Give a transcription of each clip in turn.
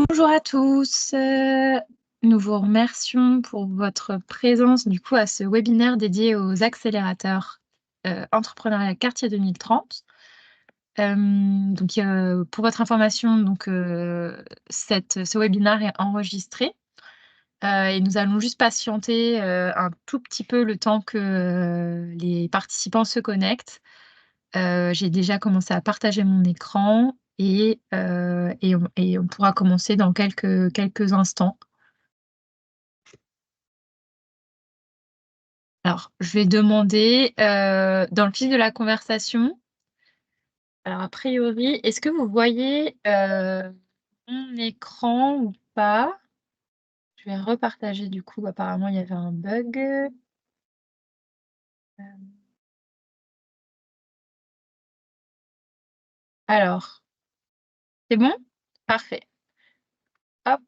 Bonjour à tous, nous vous remercions pour votre présence du coup à ce webinaire dédié aux accélérateurs, entrepreneuriat quartier 2030. Pour votre information, ce webinaire est enregistré, et nous allons juste patienter, un tout petit peu le temps que, les participants se connectent. J'ai déjà commencé à partager mon écran et on pourra commencer dans quelques instants. Alors, je vais demander, dans le fil de la conversation, alors a priori, est-ce que vous voyez, mon écran ou pas? Je vais repartager du coup, apparemment il y avait un bug. Alors, c'est bon? Parfait. Hop,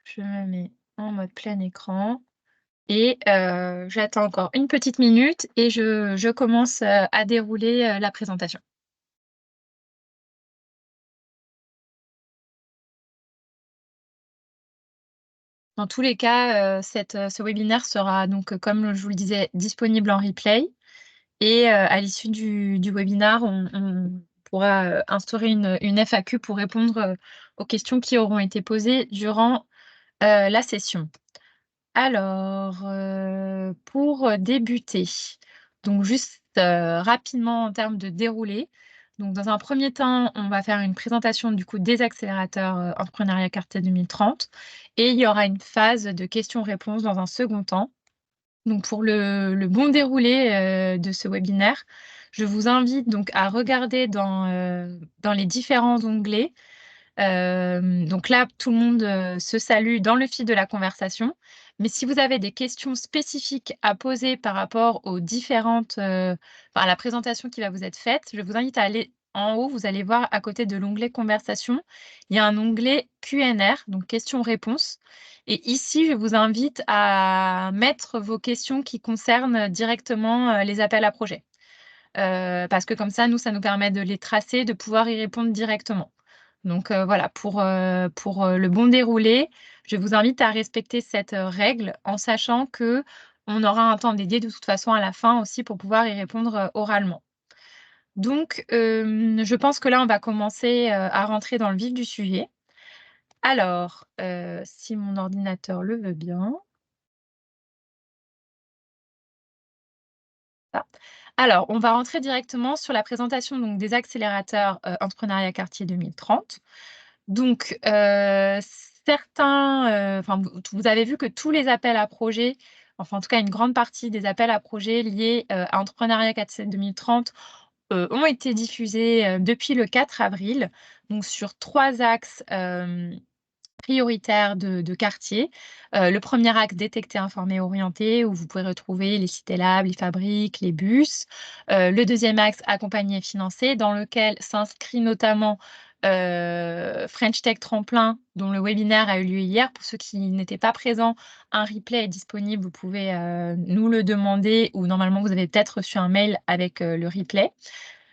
je me mets en mode plein écran et j'attends encore une petite minute et je commence, à dérouler, la présentation. Dans tous les cas, ce webinaire sera donc, comme je vous le disais, disponible en replay et à l'issue du webinaire, on pourra, instaurer une FAQ pour répondre, aux questions qui auront été posées durant, la session. Alors, pour débuter, donc juste, rapidement en termes de déroulé. Donc dans un premier temps, on va faire une présentation du coup des accélérateurs, entrepreneuriat quartier 2030 et il y aura une phase de questions-réponses dans un second temps. Donc pour le bon déroulé, de ce webinaire, je vous invite donc à regarder dans les différents onglets. Donc là, tout le monde, se salue dans le fil de la conversation. Mais si vous avez des questions spécifiques à poser par rapport aux différentes, à la présentation qui va vous être faite, je vous invite à aller en haut, vous allez voir à côté de l'onglet conversation, il y a un onglet Q&R, donc questions-réponses. Et ici, je vous invite à mettre vos questions qui concernent directement, les appels à projets. Parce que comme ça, nous, ça nous permet de les tracer, de pouvoir y répondre directement. Donc voilà, pour le bon déroulé, je vous invite à respecter cette, règle en sachant qu'on aura un temps dédié de toute façon à la fin aussi pour pouvoir y répondre, oralement. Donc je pense que là, on va commencer, à rentrer dans le vif du sujet. Alors, si mon ordinateur le veut bien. Ah. Alors, on va rentrer directement sur la présentation donc des accélérateurs, entrepreneuriat quartier 2030. Donc, certains, vous avez vu que tous les appels à projets, enfin, en tout cas, une grande partie des appels à projets liés, à Entrepreneuriat 4-7 2030, ont été diffusés, depuis le 4 avril, donc sur 3 axes, prioritaires de quartier. Le premier axe, détecter, informer, orienter, où vous pouvez retrouver les cités labs, les fabriques, les bus. Le deuxième axe, accompagner et financer, dans lequel s'inscrit notamment French Tech Tremplin, dont le webinaire a eu lieu hier. Pour ceux qui n'étaient pas présents, un replay est disponible. Vous pouvez nous le demander ou normalement, vous avez peut-être reçu un mail avec le replay.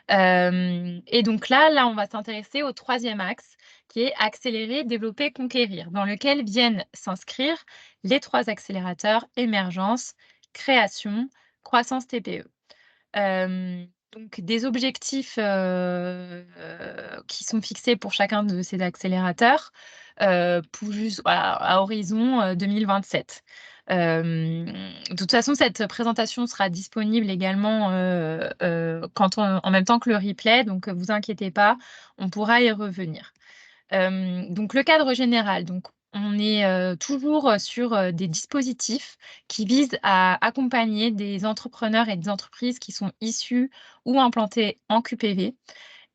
Et donc là, on va s'intéresser au troisième axe qui est accélérer, développer, conquérir, dans lequel viennent s'inscrire les 3 accélérateurs émergence, création, croissance TPE. Donc des objectifs, qui sont fixés pour chacun de ces accélérateurs, pour voilà, à horizon, 2027. De toute façon, cette présentation sera disponible également, en même temps que le replay, donc vous inquiétez pas, on pourra y revenir. Donc le cadre général, donc on est, toujours, sur, des dispositifs qui visent à accompagner des entrepreneurs et des entreprises qui sont issus ou implantés en QPV.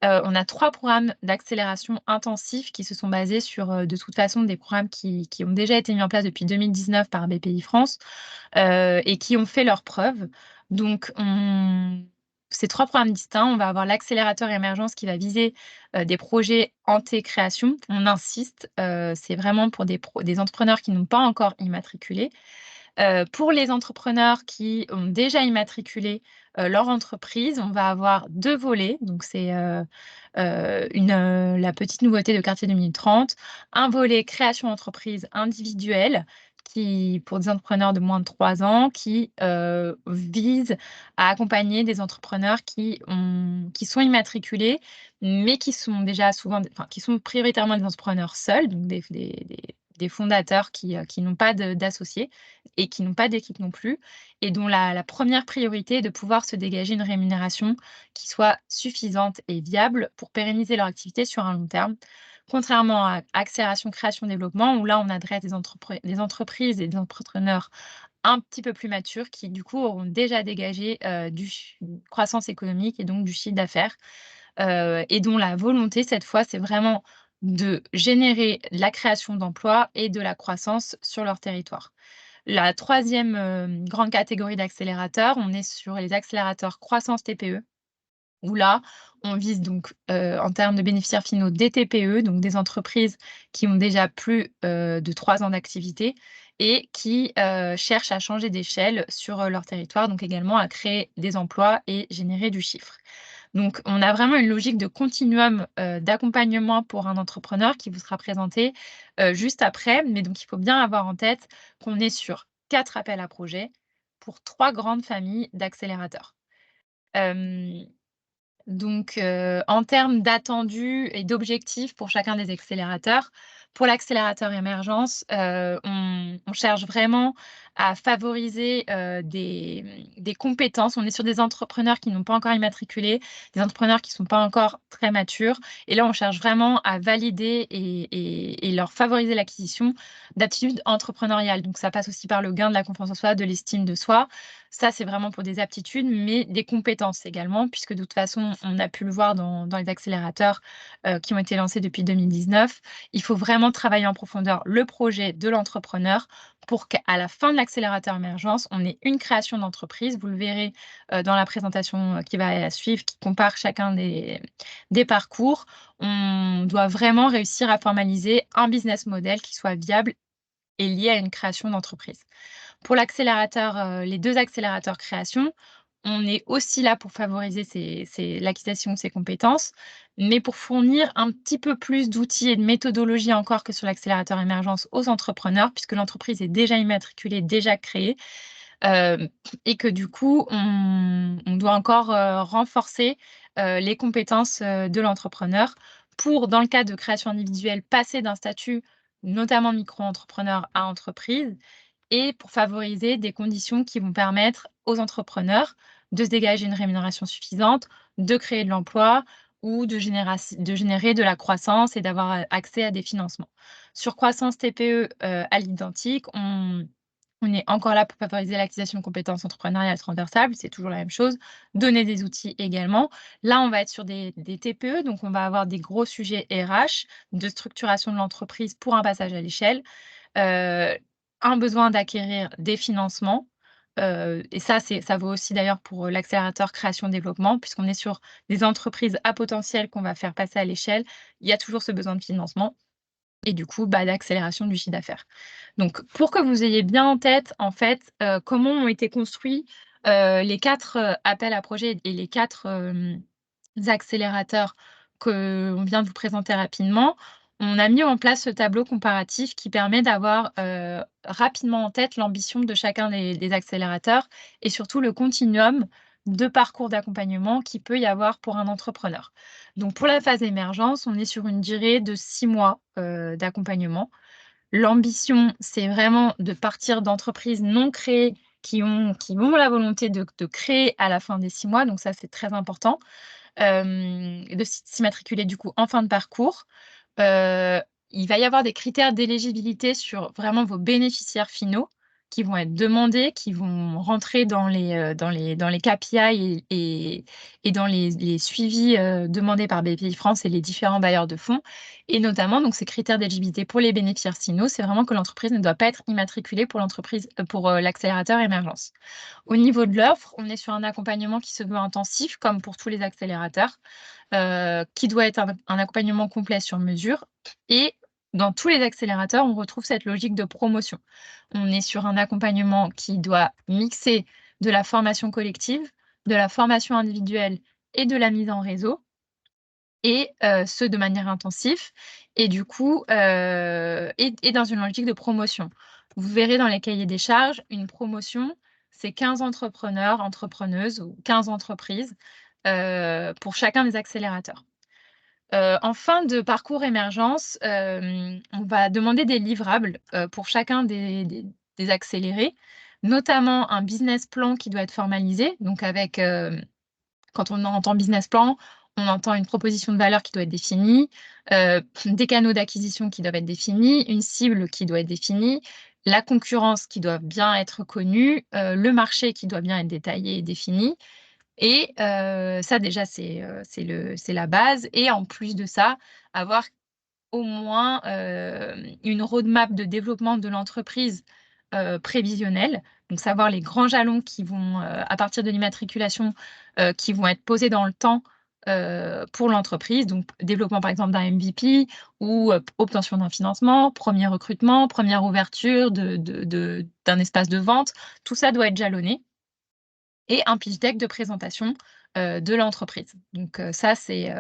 On a 3 programmes d'accélération intensifs qui se sont basés sur, de toute façon des programmes qui ont déjà été mis en place depuis 2019 par BPIFrance, et qui ont fait leurs preuves. Donc ces 3 programmes distincts, on va avoir l'accélérateur émergence qui va viser, des projets en T-création. On insiste, c'est vraiment pour des entrepreneurs qui n'ont pas encore immatriculé. Pour les entrepreneurs qui ont déjà immatriculé, leur entreprise, on va avoir 2 volets. Donc c'est, la petite nouveauté de Quartier 2030. Un volet création d'entreprise individuelle qui pour des entrepreneurs de moins de 3 ans qui, vise à accompagner des entrepreneurs qui sont immatriculés, mais qui sont déjà souvent qui sont prioritairement des entrepreneurs seuls, donc des fondateurs qui n'ont pas d'associés et qui n'ont pas d'équipe non plus et dont la 1re priorité est de pouvoir se dégager une rémunération qui soit suffisante et viable pour pérenniser leur activité sur un long terme. Contrairement à accélération, création, développement, où là, on adresse des entreprises et des entrepreneurs un petit peu plus matures qui, du coup, auront déjà dégagé, une croissance économique et donc du chiffre d'affaires, et dont la volonté, cette fois, c'est vraiment de générer de la création d'emplois et de la croissance sur leur territoire. La 3e, grande catégorie d'accélérateurs, on est sur les accélérateurs croissance TPE, où là, on vise donc, en termes de bénéficiaires finaux, des TPE, donc des entreprises qui ont déjà plus, de 3 ans d'activité et qui, cherchent à changer d'échelle sur, leur territoire, donc également à créer des emplois et générer du chiffre. Donc on a vraiment une logique de continuum, d'accompagnement pour un entrepreneur qui vous sera présenté, juste après. Mais donc il faut bien avoir en tête qu'on est sur 4 appels à projets pour 3 grandes familles d'accélérateurs. Hem donc, en termes d'attendus et d'objectifs pour chacun des accélérateurs, pour l'accélérateur émergence, on cherche vraiment à favoriser, des compétences. On est sur des entrepreneurs qui n'ont pas encore immatriculé, des entrepreneurs qui ne sont pas encore très matures et là, on cherche vraiment à valider et leur favoriser l'acquisition d'aptitudes entrepreneuriales. Donc ça passe aussi par le gain de la confiance en soi, de l'estime de soi. Ça, c'est vraiment pour des aptitudes, mais des compétences également, puisque de toute façon, on a pu le voir dans les accélérateurs, qui ont été lancés depuis 2019. Il faut vraiment travailler en profondeur le projet de l'entrepreneur pour qu'à la fin de l'accélérateur émergence, on ait une création d'entreprise. Vous le verrez, dans la présentation, qui va suivre, qui compare chacun des parcours. On doit vraiment réussir à formaliser un business model qui soit viable et lié à une création d'entreprise. Pour l'accélérateur, les 2 accélérateurs création, on est aussi là pour favoriser l'acquisition de ces compétences, mais pour fournir un petit peu plus d'outils et de méthodologie encore que sur l'accélérateur émergence aux entrepreneurs, puisque l'entreprise est déjà immatriculée, déjà créée, hem et que du coup, on doit encore, renforcer, les compétences, de l'entrepreneur pour, dans le cas de création individuelle, passer d'un statut, notamment micro-entrepreneur à entreprise et pour favoriser des conditions qui vont permettre aux entrepreneurs de se dégager une rémunération suffisante, de créer de l'emploi ou de générer de la croissance et d'avoir, accès à des financements. Sur croissance TPE, à l'identique, on est encore là pour favoriser l'acquisition de compétences entrepreneuriales transversales, c'est toujours la même chose, donner des outils également. Là, on va être sur des TPE, donc on va avoir des gros sujets RH, de structuration de l'entreprise pour un passage à l'échelle. Heu, un besoin d'acquérir des financements, et ça vaut aussi d'ailleurs pour, l'accélérateur création-développement puisqu'on est sur des entreprises à potentiel qu'on va faire passer à l'échelle. Il y a toujours ce besoin de financement et du coup, bah, d'accélération du chiffre d'affaires. Donc pour que vous ayez bien en tête, en fait, comment ont été construits, les 4 appels à projets et les 4 accélérateurs qu'on vient de vous présenter rapidement, on a mis en place ce tableau comparatif qui permet d'avoir, rapidement en tête l'ambition de chacun des accélérateurs et surtout le continuum de parcours d'accompagnement qu'il peut y avoir pour un entrepreneur. Donc pour la phase émergence, on est sur une durée de 6 mois, d'accompagnement. L'ambition, c'est vraiment de partir d'entreprises non créées qui ont la volonté de créer à la fin des 6 mois, donc ça, c'est très important. De s'immatriculer du coup en fin de parcours. Heu, il va y avoir des critères d'éligibilité sur vraiment vos bénéficiaires finaux qui vont être demandés, qui vont rentrer dans les KPI et dans les suivis, demandés par Bpifrance et les différents bailleurs de fonds et notamment donc ces critères d'éligibilité pour les bénéficiaires finaux, c'est vraiment que l'entreprise ne doit pas être immatriculée pour l'accélérateur émergence. Au niveau de l'offre, on est sur un accompagnement qui se veut intensif, comme pour tous les accélérateurs, qui doit être un accompagnement complet sur mesure et dans tous les accélérateurs, on retrouve cette logique de promotion. On est sur un accompagnement qui doit mixer de la formation collective, de la formation individuelle et de la mise en réseau et ce de manière intensive et du coup, et dans une logique de promotion. Vous verrez dans les cahiers des charges, une promotion, c'est 15 entrepreneurs, entrepreneuses ou 15 entreprises, pour chacun des accélérateurs. En fin de parcours émergence, on va demander des livrables, pour chacun des accélérés, notamment un business plan qui doit être formalisé, donc avec, quand on entend business plan, on entend une proposition de valeur qui doit être définie, des canaux d'acquisition qui doivent être définis, une cible qui doit être définie, la concurrence qui doit bien être connue, le marché qui doit bien être détaillé et défini et ça déjà c'est la base et en plus de ça, avoir au moins, une roadmap de développement de l'entreprise, prévisionnelle. Donc savoir les grands jalons qui vont, à partir de l'immatriculation, qui vont être posés dans le temps, pour l'entreprise. Donc développement par exemple d'un MVP ou, obtention d'un financement, premier recrutement, première ouverture d'un espace de vente. Tout ça doit être jalonné et un pitch deck de présentation, de l'entreprise. Donc ça, c'est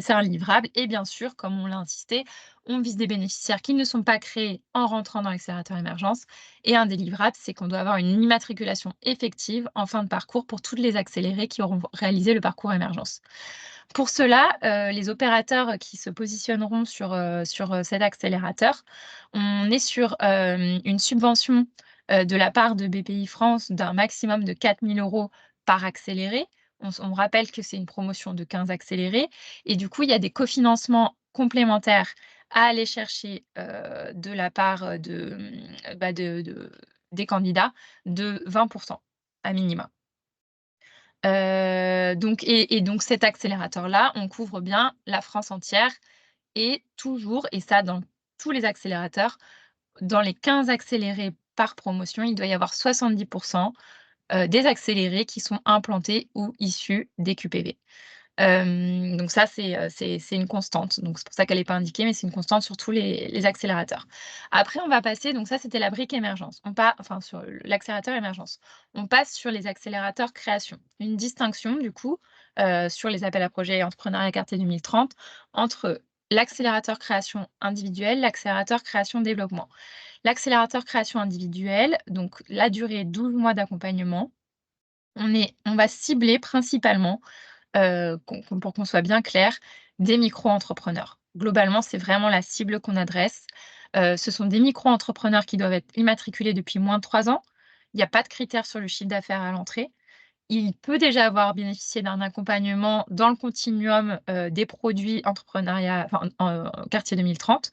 ça un livrable et bien sûr, comme on l'a insisté, on vise des bénéficiaires qui ne sont pas créés en rentrant dans l'accélérateur émergence et un délivrable, c'est qu'on doit avoir une immatriculation effective en fin de parcours pour toutes les accélérés qui auront réalisé le parcours émergence. Pour cela, les opérateurs qui se positionneront sur cet accélérateur, on est sur, une subvention, de la part de BPI France d'un maximum de 4 000 € par accéléré. On rappelle que c'est une promotion de 15 accélérés et du coup, il y a des cofinancements complémentaires à aller chercher, de la part des candidats de 20 à minima. Donc cet accélérateur-là, on couvre bien la France entière et toujours et ça dans tous les accélérateurs, dans les 15 accélérés par promotion, il doit y avoir 70 des accélérés qui sont implantés ou issus des QPV. Donc ça, c'est une constante. Donc c'est pour ça qu'elle n'est pas indiquée, mais c'est une constante sur tous les accélérateurs. Après, on va passer donc ça, c'était la brique émergence. Enfin, sur l'accélérateur émergence. On passe sur les accélérateurs création. Une distinction, du coup, sur les appels à projets entrepreneuriat quartier 2030 entre l'accélérateur création individuelle, l'accélérateur création développement. L'accélérateur création individuelle, donc la durée 12 mois d'accompagnement. On va cibler principalement pour qu'on soit bien clair, des micro-entrepreneurs. Globalement, c'est vraiment la cible qu'on adresse. Ce sont des micro-entrepreneurs qui doivent être immatriculés depuis moins de 3 ans. Il n'y a pas de critères sur le chiffre d'affaires à l'entrée. Il peut déjà avoir bénéficié d'un accompagnement dans le continuum, des produits entrepreneuriat, enfin, quartier 2030.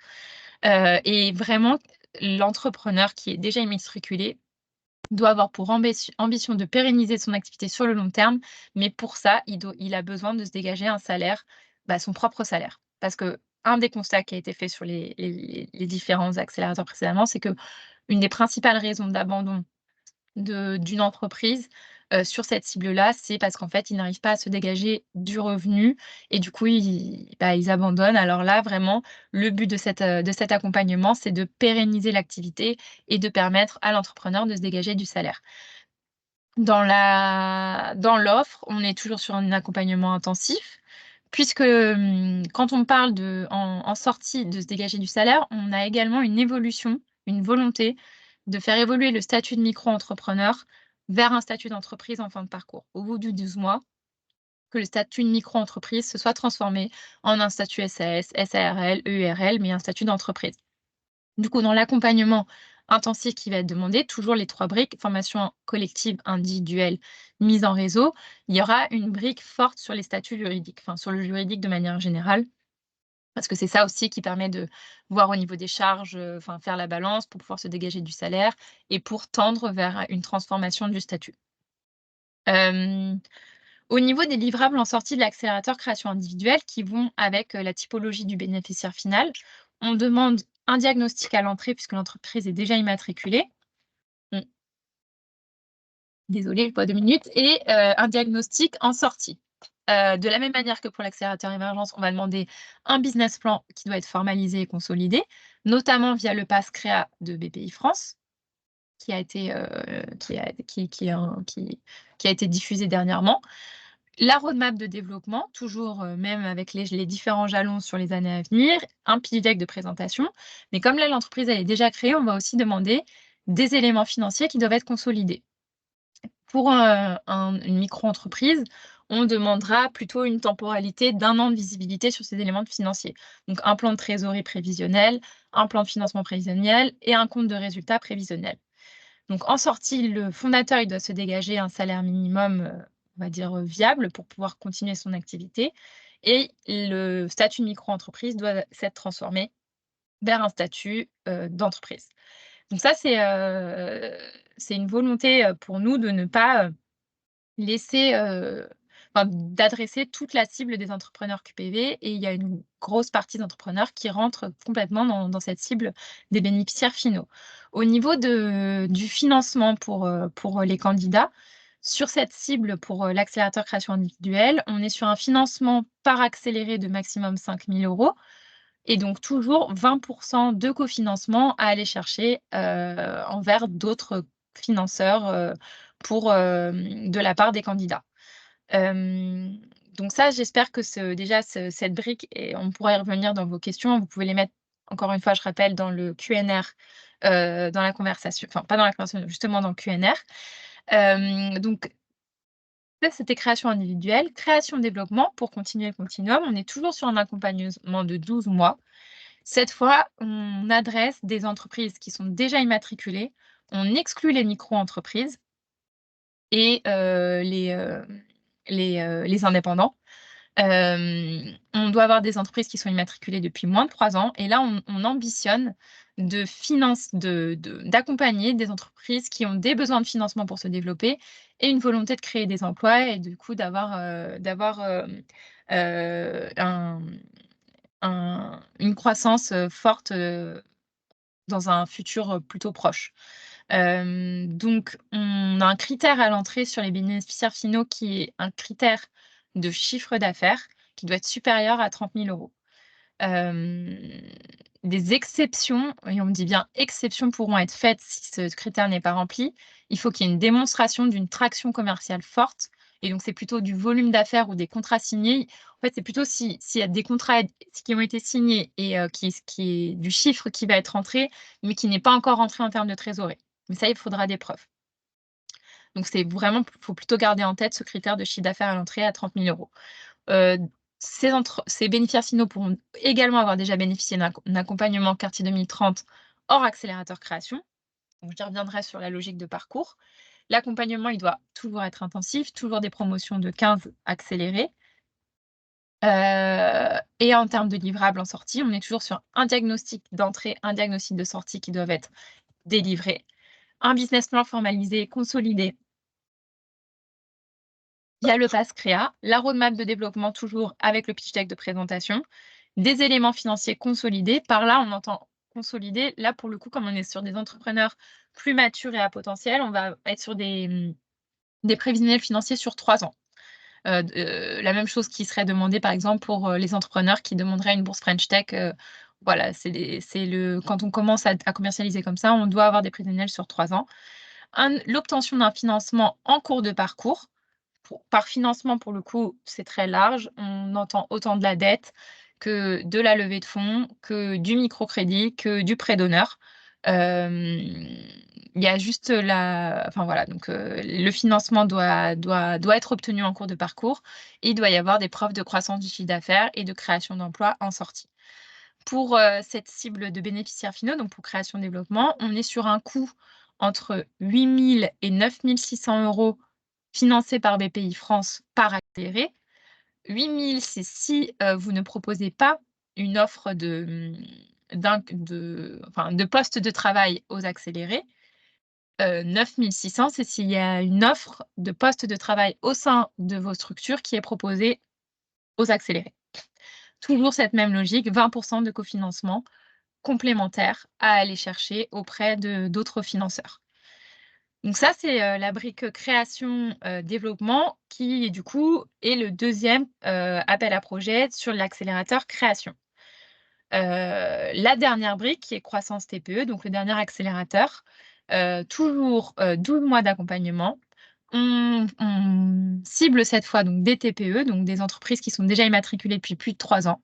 Et vraiment, l'entrepreneur qui est déjà immatriculé doit avoir pour ambition de pérenniser son activité sur le long terme, mais pour ça, il a besoin de se dégager un salaire, son propre salaire. Parce qu'un des constats qui a été fait sur les différents accélérateurs précédemment, c'est qu'une des principales raisons d'abandon d'une entreprise, sur cette cible-là, c'est parce qu'en fait, ils n'arrivent pas à se dégager du revenu et du coup, ils abandonnent. Alors là, vraiment, le but de cet accompagnement, c'est de pérenniser l'activité et de permettre à l'entrepreneur de se dégager du salaire. Dans l'offre, on est toujours sur un accompagnement intensif puisque, quand on parle en sortie de se dégager du salaire, on a également une évolution, une volonté de faire évoluer le statut de micro-entrepreneur vers un statut d'entreprise en fin de parcours. Au bout de 12 mois, que le statut de micro-entreprise se soit transformé en un statut SAS, SARL, EURL, mais un statut d'entreprise. Du coup, dans l'accompagnement intensif qui va être demandé, toujours les 3 briques, formation collective, individuelle, mise en réseau, il y aura une brique forte sur les statuts juridiques, enfin sur le juridique de manière générale, parce que c'est ça aussi qui permet de voir au niveau des charges, enfin faire la balance pour pouvoir se dégager du salaire et pour tendre vers une transformation du statut. Hem Au niveau des livrables en sortie de l'accélérateur création individuelle qui vont avec, la typologie du bénéficiaire final, on demande un diagnostic à l'entrée puisque l'entreprise est déjà immatriculée. Mmh, désolée, pas 2 minutes et un diagnostic en sortie. De la même manière que pour l'accélérateur émergence, on va demander un business plan qui doit être formalisé et consolidé, notamment via le PASS Créa de BPI France, qui a été, qui a été diffusé dernièrement. La roadmap de développement, toujours, même avec les différents jalons sur les années à venir, un pitch deck de présentation. Mais comme là, l'entreprise, elle est déjà créée, on va aussi demander des éléments financiers qui doivent être consolidés. Pour, une micro-entreprise, on demandera plutôt une temporalité d'1 an de visibilité sur ces éléments financiers. Donc un plan de trésorerie prévisionnel, un plan de financement prévisionnel et un compte de résultat prévisionnel. Donc en sortie, le fondateur, il doit se dégager un salaire minimum, on va dire, viable pour pouvoir continuer son activité et le statut de micro-entreprise doit s'être transformé vers un statut, d'entreprise. Donc ça, c'est une volonté, pour nous de ne pas, laisser, enfin d'adresser toute la cible des entrepreneurs QPV et il y a une grosse partie d'entrepreneurs qui rentrent complètement dans cette cible des bénéficiaires finaux. Au niveau du financement pour les candidats, sur cette cible pour, l'accélérateur création individuelle, on est sur un financement par accéléré de maximum 5 000 € et donc toujours 20 de cofinancement à aller chercher, envers d'autres financeurs, de la part des candidats. Hem, donc ça, j'espère que cette brique et on pourra y revenir dans vos questions. Vous pouvez les mettre, encore une fois, je rappelle, dans le Q&R, dans la conversation enfin, pas dans la conversation, justement dans le Q&R. Donc ça, c'était création individuelle. Création-développement, pour continuer le continuum, on est toujours sur un accompagnement de 12 mois. Cette fois, on adresse des entreprises qui sont déjà immatriculées. On exclut les micro-entreprises et les indépendants. On doit avoir des entreprises qui sont immatriculées depuis moins de 3 ans et là, on ambitionne d'accompagner des entreprises qui ont des besoins de financement pour se développer et une volonté de créer des emplois et du coup une croissance, forte, dans un futur, plutôt proche. Donc on a un critère à l'entrée sur les bénéficiaires finaux qui est un critère de chiffre d'affaires qui doit être supérieur à 30 000 €. Hem, des exceptions, et on me dit bien exceptions, pourront être faites si ce critère n'est pas rempli. Il faut qu'il y ait une démonstration d'une traction commerciale forte et donc c'est plutôt du volume d'affaires ou des contrats signés. En fait, c'est plutôt s'il y a des contrats qui ont été signés et qui est du chiffre qui va être rentré, mais qui n'est pas encore rentré en termes de trésorerie. Mais ça, il faudra des preuves. Donc c'est vraiment faut plutôt garder en tête ce critère de chiffre d'affaires à l'entrée à 30 000 €. Heu, ces bénéficiaires finaux pourront également avoir déjà bénéficié d'un accompagnement Quartier 2030 hors accélérateur création. Donc j'y reviendrai sur la logique de parcours. L'accompagnement, il doit toujours être intensif, toujours des promotions de 15 accélérées. Et en termes de livrables en sortie, on est toujours sur un diagnostic d'entrée, un diagnostic de sortie qui doivent être délivrés, un business plan formalisé, consolidé. Il y a le PASS Créa, la roadmap de développement toujours avec le pitch deck de présentation, des éléments financiers consolidés. Par là, on entend consolider. Là, pour le coup, comme on est sur des entrepreneurs plus matures et à potentiel, on va être sur des prévisionnels financiers sur 3 ans. La même chose qui serait demandée, par exemple, pour, les entrepreneurs qui demanderaient une bourse French Tech, voilà, quand on commence à commercialiser comme ça, on doit avoir des prévisionnels sur 3 ans. L'obtention d'un financement en cours de parcours. Par financement, pour le coup, c'est très large. On entend autant de la dette que de la levée de fonds, que du microcrédit, que du prêt d'honneur. Il y a juste enfin voilà, donc le financement doit être obtenu en cours de parcours et il doit y avoir des preuves de croissance du chiffre d'affaires et de création d'emplois en sortie. Pour, cette cible de bénéficiaires finaux, donc pour création-développement, on est sur un coût entre 8 000 et 9 600 € financé par BPI France par accéléré. 8 000, c'est si, vous ne proposez pas une offre de poste de travail aux accélérés. 9 600, c'est s'il y a une offre de poste de travail au sein de vos structures qui est proposée aux accélérés. Toujours cette même logique, 20 de cofinancement complémentaire à aller chercher auprès d'autres financeurs. Donc ça, c'est, la brique, création, développement qui, du coup, est le deuxième appel à projet sur l'accélérateur création. La dernière brique qui est croissance TPE, donc le dernier accélérateur, toujours, 12 mois d'accompagnement. On cible cette fois donc des TPE, donc des entreprises qui sont déjà immatriculées depuis plus de 3 ans,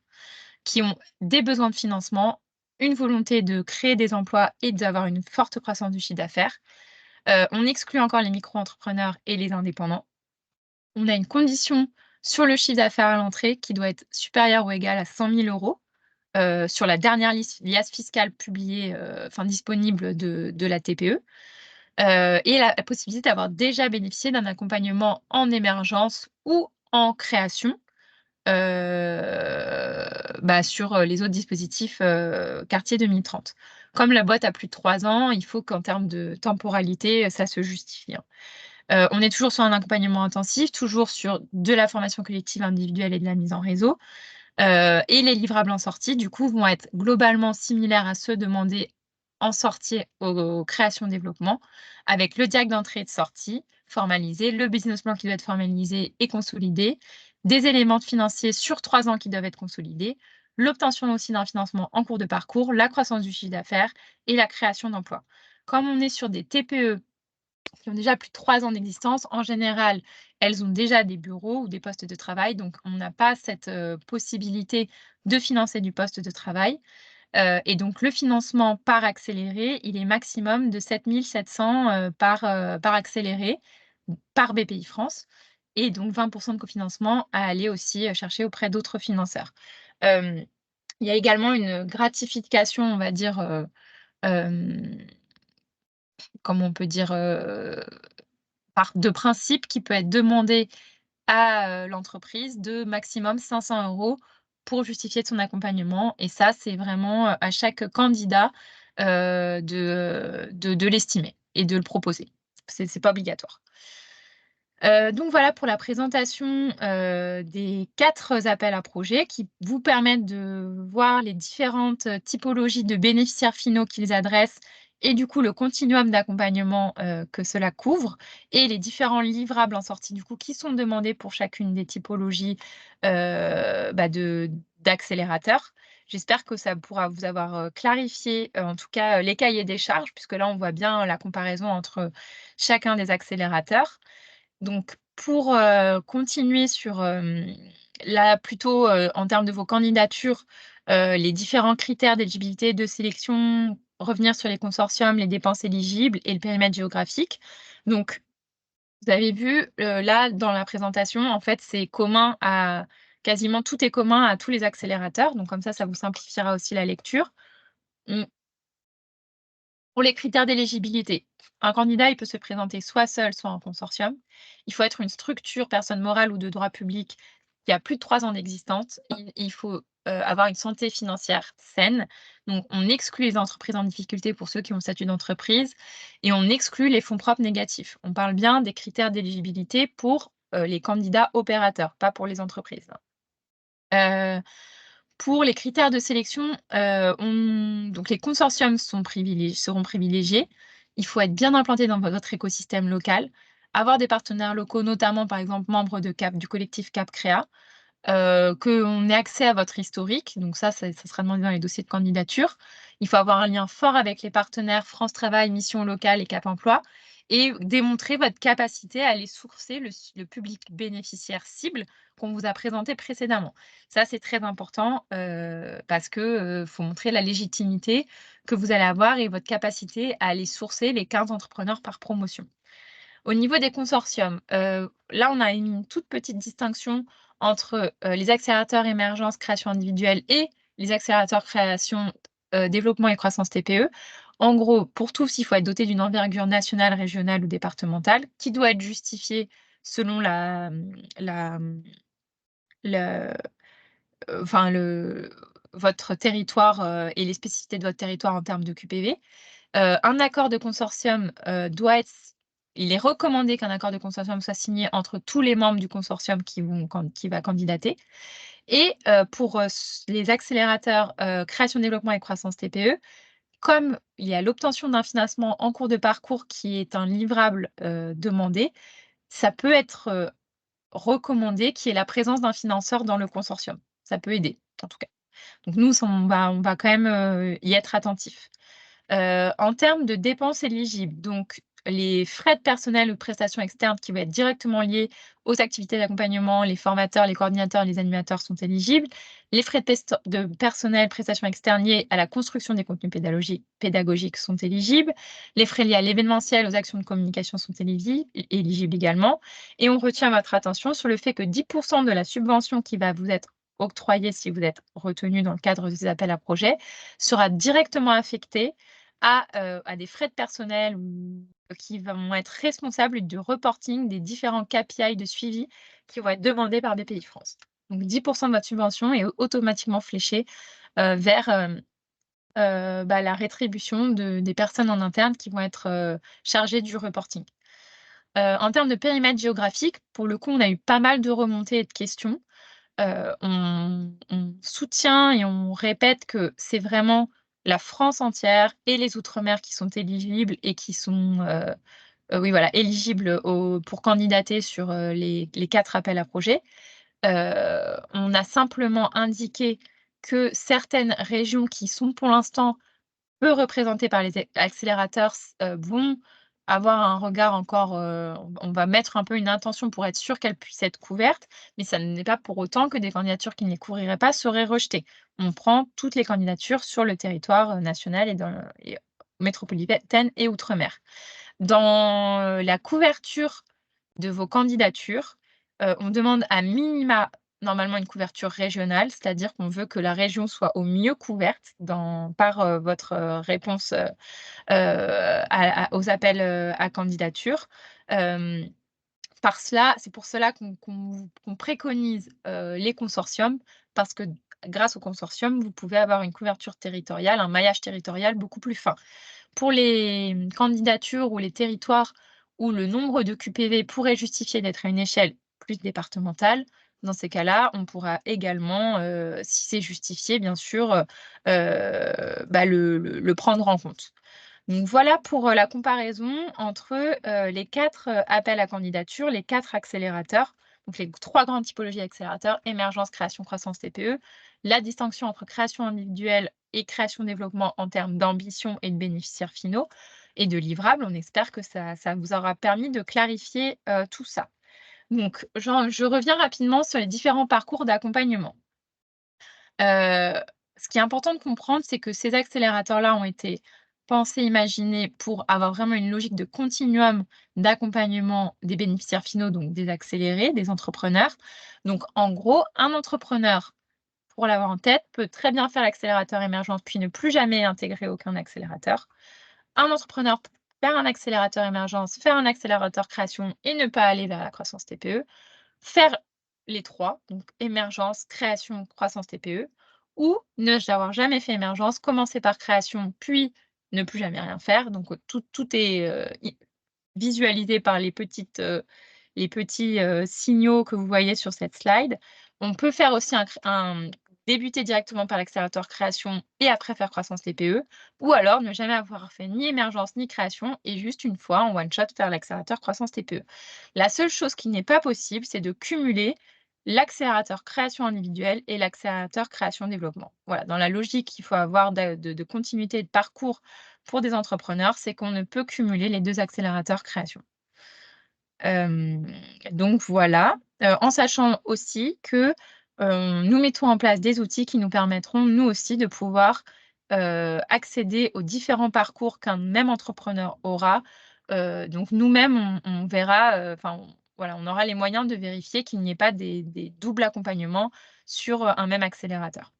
qui ont des besoins de financement, une volonté de créer des emplois et d'avoir une forte croissance du chiffre d'affaires. On exclut encore les micro-entrepreneurs et les indépendants. On a une condition sur le chiffre d'affaires à l'entrée qui doit être supérieur ou égal à 100 000 € sur la dernière liasse fiscale publiée, enfin disponible de la TPE, et la possibilité d'avoir déjà bénéficié d'un accompagnement en émergence ou en création, sur, les autres dispositifs, Quartier 2030. Comme la boîte a plus de 3 ans, il faut qu'en termes de temporalité, ça se justifie, hein. On est toujours sur un accompagnement intensif, toujours sur de la formation collective individuelle et de la mise en réseau. Et les livrables en sortie, du coup, vont être globalement similaires à ceux demandés en sortie aux créations développement, avec le diac d'entrée et de sortie formalisé, le business plan qui doit être formalisé et consolidé, des éléments financiers sur 3 ans qui doivent être consolidés, l'obtention aussi d'un financement en cours de parcours, la croissance du chiffre d'affaires et la création d'emplois. Comme on est sur des TPE qui ont déjà plus de 3 ans d'existence. En général, elles ont déjà des bureaux ou des postes de travail, donc on n'a pas cette, possibilité de financer du poste de travail. Et donc le financement par accéléré, il est maximum de 7 700, par accéléré, par BPIFrance et donc 20 de cofinancement à aller aussi, chercher auprès d'autres financeurs. Hem, il y a également une gratification, on va dire, hem, comment on peut dire? De principe qui peut être demandé à, l'entreprise de maximum 500 € pour justifier de son accompagnement et ça, c'est vraiment, à chaque candidat, de l'estimer et de le proposer. C'est pas obligatoire. Donc voilà pour la présentation, des 4 appels à projets qui vous permettent de voir les différentes, typologies de bénéficiaires finaux qu'ils adressent et du coup le continuum d'accompagnement, que cela couvre et les différents livrables en sortie du coup qui sont demandés pour chacune des typologies, de d'accélérateurs. J'espère que ça pourra vous avoir, clarifié, en tout cas, les cahiers des charges puisque là on voit bien la comparaison entre chacun des accélérateurs. Donc pour, continuer sur, là plutôt, en termes de vos candidatures, les différents critères d'éligibilité, de sélection, revenir sur les consortiums, les dépenses éligibles et le périmètre géographique. Donc vous avez vu, là dans la présentation, en fait, c'est commun à quasiment tout est commun à tous les accélérateurs, donc comme ça vous simplifiera aussi la lecture. Mmh. Pour les critères d'éligibilité, un candidat, il peut se présenter soit seul, soit en consortium. Il faut être une structure, personne morale ou de droit public qui a plus de 3 ans d'existence. Il faut, avoir une santé financière saine. Donc on exclut les entreprises en difficulté pour ceux qui ont le statut d'entreprise et on exclut les fonds propres négatifs. On parle bien des critères d'éligibilité pour, les candidats opérateurs, pas pour les entreprises. Heu pour les critères de sélection, donc les consortiums seront privilégiés. Il faut être bien implanté dans votre écosystème local, avoir des partenaires locaux, notamment par exemple membres de du collectif Cap Créa, qu'on ait accès à votre historique, donc ça sera demandé dans les dossiers de candidature. Il faut avoir un lien fort avec les partenaires France Travail, Mission Locale et Cap Emploi et démontrer votre capacité à aller sourcer le public bénéficiaire cible qu'on vous a présenté précédemment. Ça, c'est très important, parce que, faut montrer la légitimité que vous allez avoir et votre capacité à aller sourcer les 15 entrepreneurs par promotion. Au niveau des consortiums, là, on a émis une toute petite distinction entre, les accélérateurs émergence, création individuelle et les accélérateurs création, développement et croissance TPE. En gros, pour tous, il faut être doté d'une envergure nationale, régionale ou départementale qui doit être justifiée selon le enfin votre territoire, et les spécificités de votre territoire en termes de QPV. Un accord de consortium, il est recommandé qu'un accord de consortium soit signé entre tous les membres du consortium qui va candidater et pour, les accélérateurs, création, développement et croissance TPE, comme il y a l'obtention d'un financement en cours de parcours qui est un livrable, demandé, ça peut être, recommandé qu'il y ait la présence d'un financeur dans le consortium. Ça peut aider, en tout cas. Donc nous, on va quand même, y être attentif. En termes de dépenses éligibles, donc les frais de personnel ou de prestations externes qui vont être directement liés aux activités d'accompagnement, les formateurs, les coordinateurs, les animateurs sont éligibles. Les frais de personnel, prestations externes liés à la construction des contenus pédagogiques sont éligibles. Les frais liés à l'événementiel, aux actions de communication sont éligibles également. Et on retient votre attention sur le fait que 10 de la subvention qui va vous être octroyée si vous êtes retenu dans le cadre des appels à projets sera directement affectée à des frais de personnel ou qui vont être responsables du reporting des différents KPI de suivi qui vont être demandés par BPI-France. Donc 10 de votre subvention est automatiquement fléchée, vers, la rétribution des personnes en interne qui vont être, chargées du reporting. En termes de périmètre géographique, pour le coup, on a eu pas mal de remontées et de questions. On soutient et on répète que c'est vraiment la France entière et les outre-mer qui sont éligibles et qui sont, oui voilà, éligibles pour candidater sur, les 4 appels à projets. On a simplement indiqué que certaines régions qui sont pour l'instant peu représentés par les accélérateurs vont avoir un regard encore, on va mettre un peu une intention pour être sûr qu'elles puissent être couvertes, mais ça n'est pas pour autant que des candidatures qui ne les couvriraient pas seraient rejetées. On prend toutes les candidatures sur le territoire, national et métropolitaine et outre-mer. Dans, la couverture de vos candidatures, on demande à minima, normalement, une couverture régionale, c'est-à-dire qu'on veut que la région soit au mieux couverte par, votre, réponse, aux appels, à candidature. Hem, c'est pour cela qu'on préconise, les consortiums parce que grâce aux consortiums, vous pouvez avoir une couverture territoriale, un maillage territorial beaucoup plus fin. Pour les, candidatures ou les territoires où le nombre de QPV pourrait justifier d'être à une échelle plus départementale, dans ces cas-là, on pourra également, si c'est justifié bien sûr, le prendre en compte. Donc voilà pour, la comparaison entre, les 4 appels à candidature, les 4 accélérateurs, donc les 3 grandes typologies d'accélérateurs: émergence, création, croissance, TPE. La distinction entre création individuelle et création-développement en termes d'ambition et de bénéficiaires finaux et de livrables. On espère que ça vous aura permis de clarifier, tout ça. Donc je reviens rapidement sur les différents parcours d'accompagnement. Heu, Ce qui est important de comprendre, c'est que ces accélérateurs-là ont été pensés, imaginés pour avoir vraiment une logique de continuum d'accompagnement des bénéficiaires finaux, donc des accélérés, des entrepreneurs. Donc en gros, un entrepreneur, pour l'avoir en tête, peut très bien faire l'accélérateur émergence, puis ne plus jamais intégrer aucun accélérateur. Un entrepreneur peut faire un accélérateur émergence, faire un accélérateur création et ne pas aller vers la croissance TPE. Faire les 3, donc émergence, création, croissance TPE, ou ne avoir jamais fait émergence, commencer par création, puis ne plus jamais rien faire. Donc tout est, visualisé par les petits, signaux que vous voyez sur cette slide. On peut faire aussi débuter directement par l'accélérateur création et après faire croissance TPE, ou alors ne jamais avoir fait ni émergence ni création et juste une fois en one shot faire l'accélérateur croissance TPE. La seule chose qui n'est pas possible, c'est de cumuler l'accélérateur création individuelle et l'accélérateur création développement. Voilà, dans la logique qu'il faut avoir de continuité de parcours pour des entrepreneurs, c'est qu'on ne peut cumuler les 2 accélérateurs création. Hem, donc voilà, en sachant aussi que, nous mettons en place des outils qui nous permettront, nous aussi, de pouvoir, accéder aux différents parcours qu'un même entrepreneur aura. Donc nous-mêmes, on verra, voilà, on aura les moyens de vérifier qu'il n'y ait pas des doubles accompagnements sur, un même accélérateur.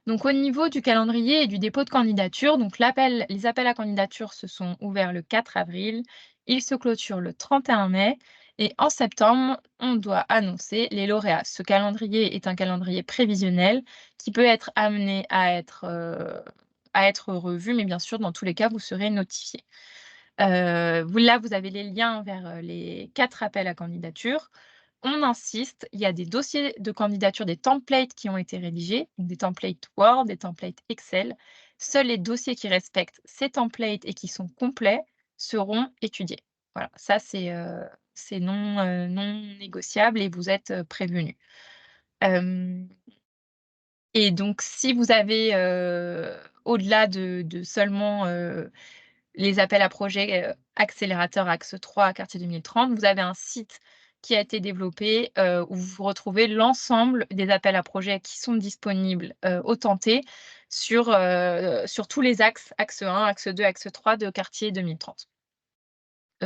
Donc au niveau du calendrier et du dépôt de candidature, donc les appels à candidature se sont ouverts le 4 avril, ils se clôturent le 31 mai et en septembre, on doit annoncer les lauréats. Ce calendrier est un calendrier prévisionnel qui peut être amené à être revu, mais bien sûr, dans tous les cas, vous serez notifié. Vous avez les liens vers, les 4 appels à candidature. On insiste, il y a des dossiers de candidature, des templates qui ont été rédigés, donc des templates Word, des templates Excel. seuls les dossiers qui respectent ces templates et qui sont complets seront étudiés. Voilà, ça c'est non négociable et vous êtes, prévenus. Hem Et donc si vous avez, au-delà de seulement, les appels à projets, accélérateur axe 3 quartier 2030, vous avez un site qui a été développé, où vous retrouvez l'ensemble des appels à projets qui sont disponibles, au Tenté sur tous les axes, axe 1, axe 2, axe 3 de quartier 2030.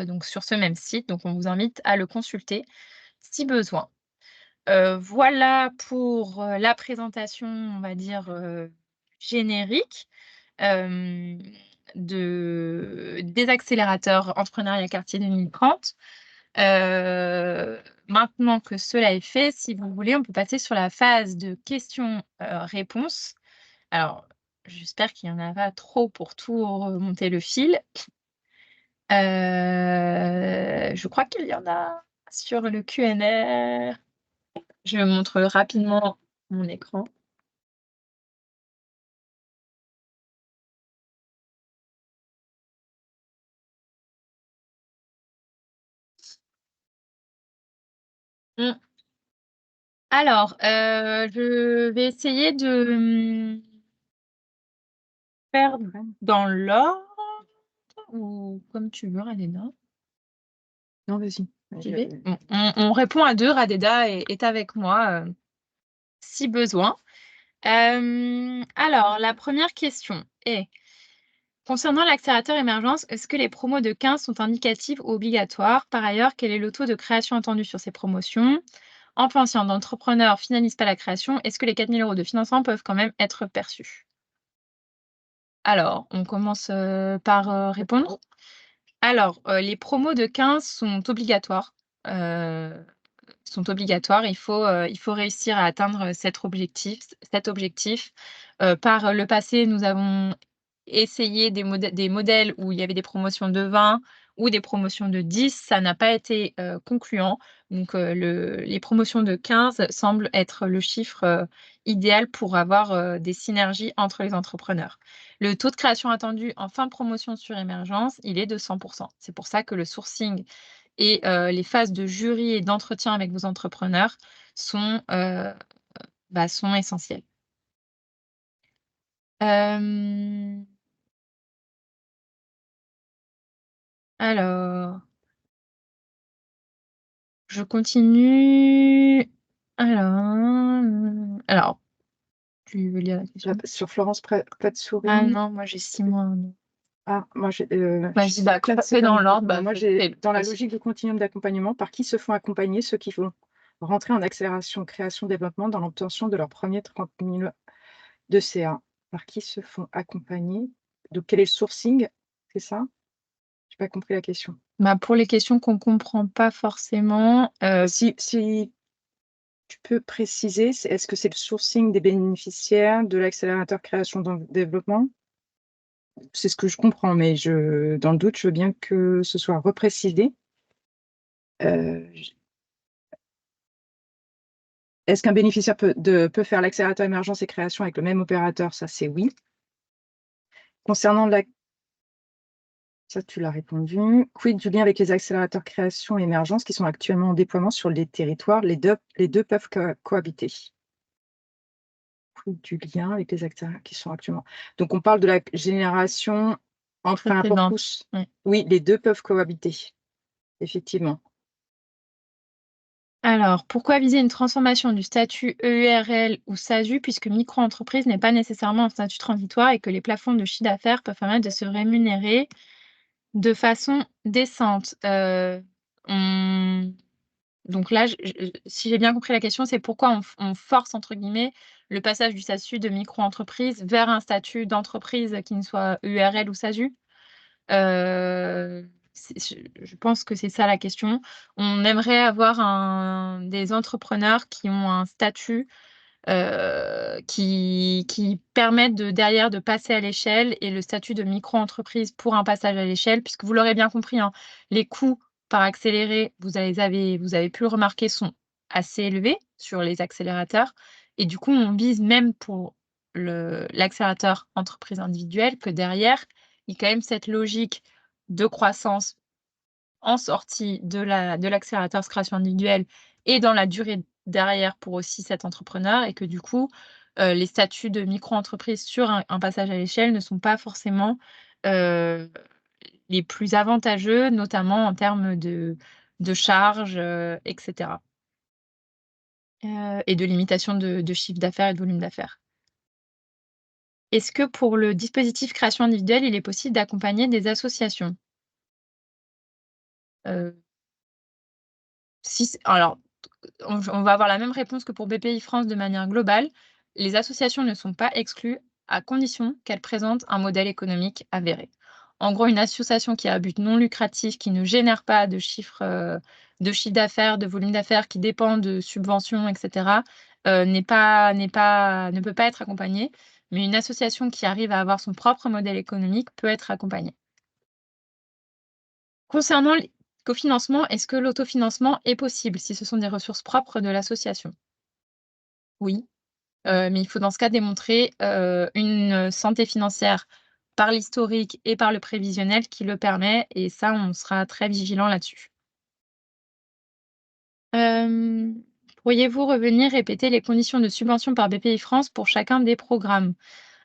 Donc sur ce même site, donc on vous invite à le consulter si besoin. Voilà pour, la présentation, on va dire, générique, hem, des accélérateurs entrepreneuriat quartier 2030. Maintenant que cela est fait, si vous voulez, on peut passer sur la phase de questions, réponses. Alors, j'espère qu'il y en a pas trop pour tout remonter le fil. Je crois qu'il y en a sur le Q&A. Je montre rapidement mon écran. Mmh. Alors, je vais essayer de, faire dans l'ordre ou comme tu veux, Radeda. Non, vas-y. J'y vais? Bon, on répond à 2, Radeda est avec moi, si besoin. Alors la première question est: concernant l'accélérateur émergence, est-ce que les promos de 15 sont indicatives ou obligatoires? Par ailleurs, quel est le taux de création attendu sur ces promotions? Enfin, si un entrepreneur finalise pas la création, est-ce que les 4 000 € de financement peuvent quand même être perçus? Alors, on commence, par, répondre. Alors, les promos de 15 heu, sont obligatoires. Il faut réussir à atteindre cet objectif. Par le passé, nous avons essayé des modèles où il y avait des promotions de 20 ou des promotions de 10, ça n'a pas été, concluant. Donc, les promotions de 15 semblent être le chiffre, idéal pour avoir, des synergies entre les entrepreneurs. Le taux de création attendu en fin de promotion sur émergence, il est de 100. C'est pour ça que le sourcing et les phases de jury et d'entretien avec vos entrepreneurs sont, sont essentielles. Hem Alors, je continue. Alors, tu veux lire la question? Sur Florence Platsouris. Ah non, moi j'ai 6 mois, non. Ah, moi j'ai, Vas-y, bah, fais dans l'ordre, bah, moi j'ai dans la vas-y. logique du continuum d'accompagnement, par qui se font accompagner ceux qui vont rentrer en accélération, création, développement dans l'obtention de leur premier 30 000 de CA? Par qui se font accompagner? Donc quel est le sourcing? C'est ça? J'ai pas compris la question. Bah, pour les questions qu'on comprend pas forcément, Si tu peux préciser, est-ce que c'est le sourcing des bénéficiaires de l'accélérateur création développement? C'est ce que je comprends, mais dans le doute, je veux bien que ce soit reprécisé. J Est-ce qu'un bénéficiaire peut faire l'accélérateur émergence et création avec le même opérateur? Ça, c'est oui. Concernant ça, tu l'as répondu. Quid du lien avec les accélérateurs création et émergence qui sont actuellement en déploiement sur les territoires? Les deux peuvent cohabiter. Quid du lien avec les accélérateurs qui sont actuellement, donc on parle de la génération emprunt pour précédente. tous. Ouais. Oui, les 2 peuvent cohabiter, effectivement. Alors, pourquoi viser une transformation du statut EURL ou SASU puisque micro-entreprise n'est pas nécessairement un statut transitoire et que les plafonds de chiffre d'affaires peuvent permettre de se rémunérer de façon décente? On Donc là, si j'ai bien compris la question, c'est pourquoi on «force» entre guillemets le passage du statut de micro-entreprise vers un statut d'entreprise qui ne soit URL ou SASU? Je pense que c'est ça la question. On aimerait avoir des entrepreneurs qui ont un statut, qui permettent derrière de passer à l'échelle et le statut de micro-entreprise pour un passage à l'échelle puisque vous l'aurez bien compris, hein, les coûts par accéléré, vous avez pu le remarquer, sont assez élevés sur les accélérateurs et du coup, on vise même pour l'accélérateur entreprise individuelle que derrière, il y a quand même cette logique de croissance en sortie de l'accélérateur création individuelle et dans la durée derrière pour aussi cet entrepreneur et que du coup, les statuts de micro-entreprise sur un passage à l'échelle ne sont pas forcément, heu, les plus avantageux, notamment en termes de charges, et cetera, et de limitation de chiffre d'affaires et de volume d'affaires. Est-ce que pour le dispositif création individuelle, il est possible d'accompagner des associations? Heu, si c alors on va avoir la même réponse que pour BPI France de manière globale. Les associations ne sont pas exclues à condition qu'elles présentent un modèle économique avéré. En gros, une association qui a un but non lucratif, qui ne génère pas de chiffre d'affaires, de volume d'affaires, qui dépend de subventions et cetera, ne peut pas être accompagnée. Mais une association qui arrive à avoir son propre modèle économique peut être accompagnée. Concernant les cofinancements, est-ce que l'autofinancement est possible si ce sont des ressources propres de l'association? Oui, mais il faut dans ce cas démontrer, une santé financière par l'historique et par le prévisionnel qui le permet et ça, on sera très vigilant là-dessus. Pourriez-vous revenir répéter les conditions de subvention par BPI France pour chacun des programmes?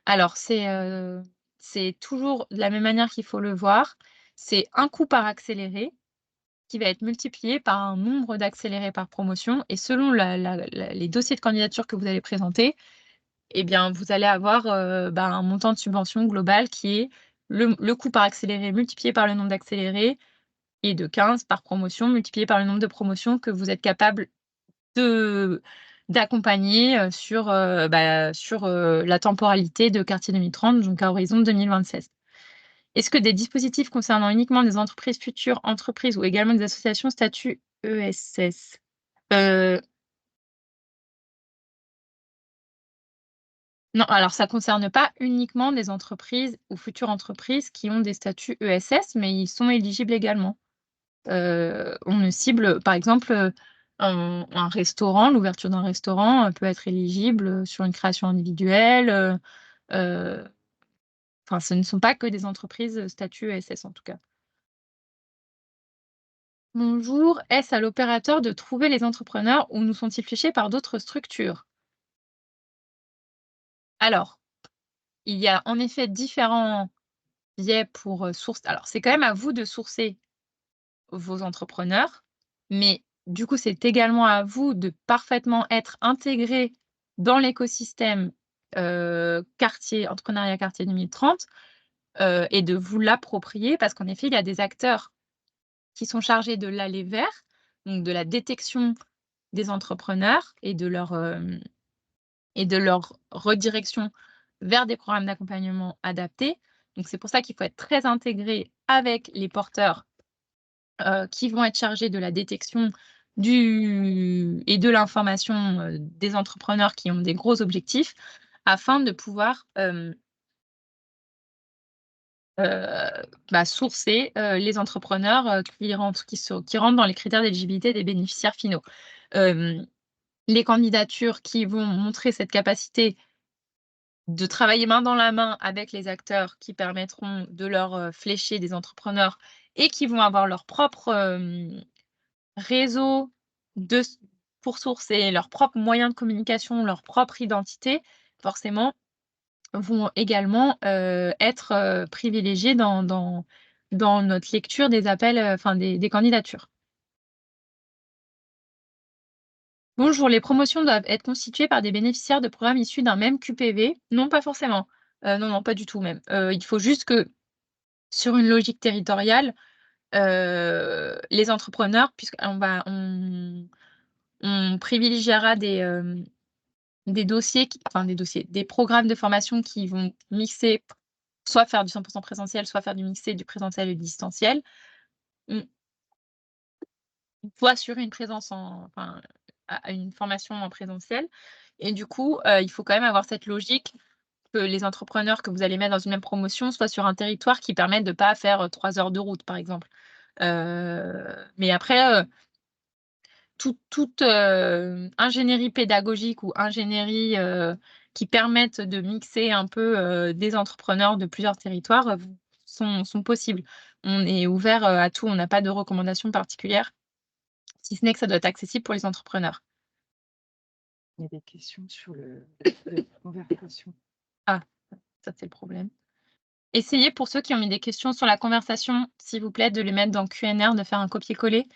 Alors c'est toujours de la même manière qu'il faut le voir. C'est un coût par accéléré qui va être multiplié par un nombre d'accélérés par promotion et selon les dossiers de candidature que vous allez présenter, eh bien, vous allez avoir, un montant de subvention global qui est le coût par accéléré multiplié par le nombre d'accélérés et de 15 par promotion multiplié par le nombre de promotions que vous êtes capable de d'accompagner, sur la temporalité de Quartier 2030, donc à horizon 2026. Est-ce que des dispositifs concernant uniquement des entreprises futures entreprises ou également des associations statut ESS? Heu, non, alors ça concerne pas uniquement des entreprises ou futures entreprises qui ont des statuts ESS, mais ils sont éligibles également. On ne cible par exemple, un restaurant, l'ouverture d'un restaurant, peut être éligible, sur une création individuelle, heu, enfin ce ne sont pas que des entreprises, statut ESS en tout cas. Bonjour, est-ce à l'opérateur de trouver les entrepreneurs ou nous sont-ils fléchés par d'autres structures? Alors, il y a en effet différents biais pour, alors c'est quand même à vous de sourcer vos entrepreneurs, mais du coup, c'est également à vous de parfaitement être intégré dans l'écosystème, quartier entrepreneuriat quartier 2030, et de vous l'approprier parce qu'en effet, il y a des acteurs qui sont chargés de l'aller vers, donc de la détection des entrepreneurs et de leur redirection vers des programmes d'accompagnement adaptés. Donc c'est pour ça qu'il faut être très intégré avec les porteurs, qui vont être chargés de la détection du et de l'information, des entrepreneurs qui ont des gros objectifs afin de pouvoir, sourcer, les entrepreneurs, qui rentrent dans les critères d'éligibilité des bénéficiaires finaux. Hem, les candidatures qui vont montrer cette capacité de travailler main dans la main avec les acteurs qui permettront de leur, flécher des entrepreneurs et qui vont avoir leur propre, réseau de s pour sourcer, leurs propres moyens de communication, leur propre identité, forcément, vont également, être, privilégiés dans notre lecture des appels, enfin des candidatures. Bonjour, les promotions doivent être constituées par des bénéficiaires de programmes issus d'un même QPV? Non, pas forcément. Non, non, pas du tout même. Il faut juste que sur une logique territoriale, les entrepreneurs on privilégiera des programmes de formation qui vont mixer, soit faire du 100% présentiel, soit faire du mixé, du présentiel et du distanciel. On faut assurer une présence à une formation en présentiel et du coup, il faut quand même avoir cette logique que les entrepreneurs que vous allez mettre dans une même promotion soient sur un territoire qui permette de pas faire, 3 heures de route, par exemple. Mais après, toute ingénierie pédagogique ou ingénierie, qui permettent de mixer un peu des entrepreneurs de plusieurs territoires sont possibles. On est ouvert à tout, on n'a pas de recommandations particulières, si ce n'est que ça doit être accessible pour les entrepreneurs. Il y a des questions sur la conversation. Ah, ça c'est le problème. Essayez pour ceux qui ont mis des questions sur la conversation, s'il vous plaît, de les mettre dans Q&R, de faire un copier-coller.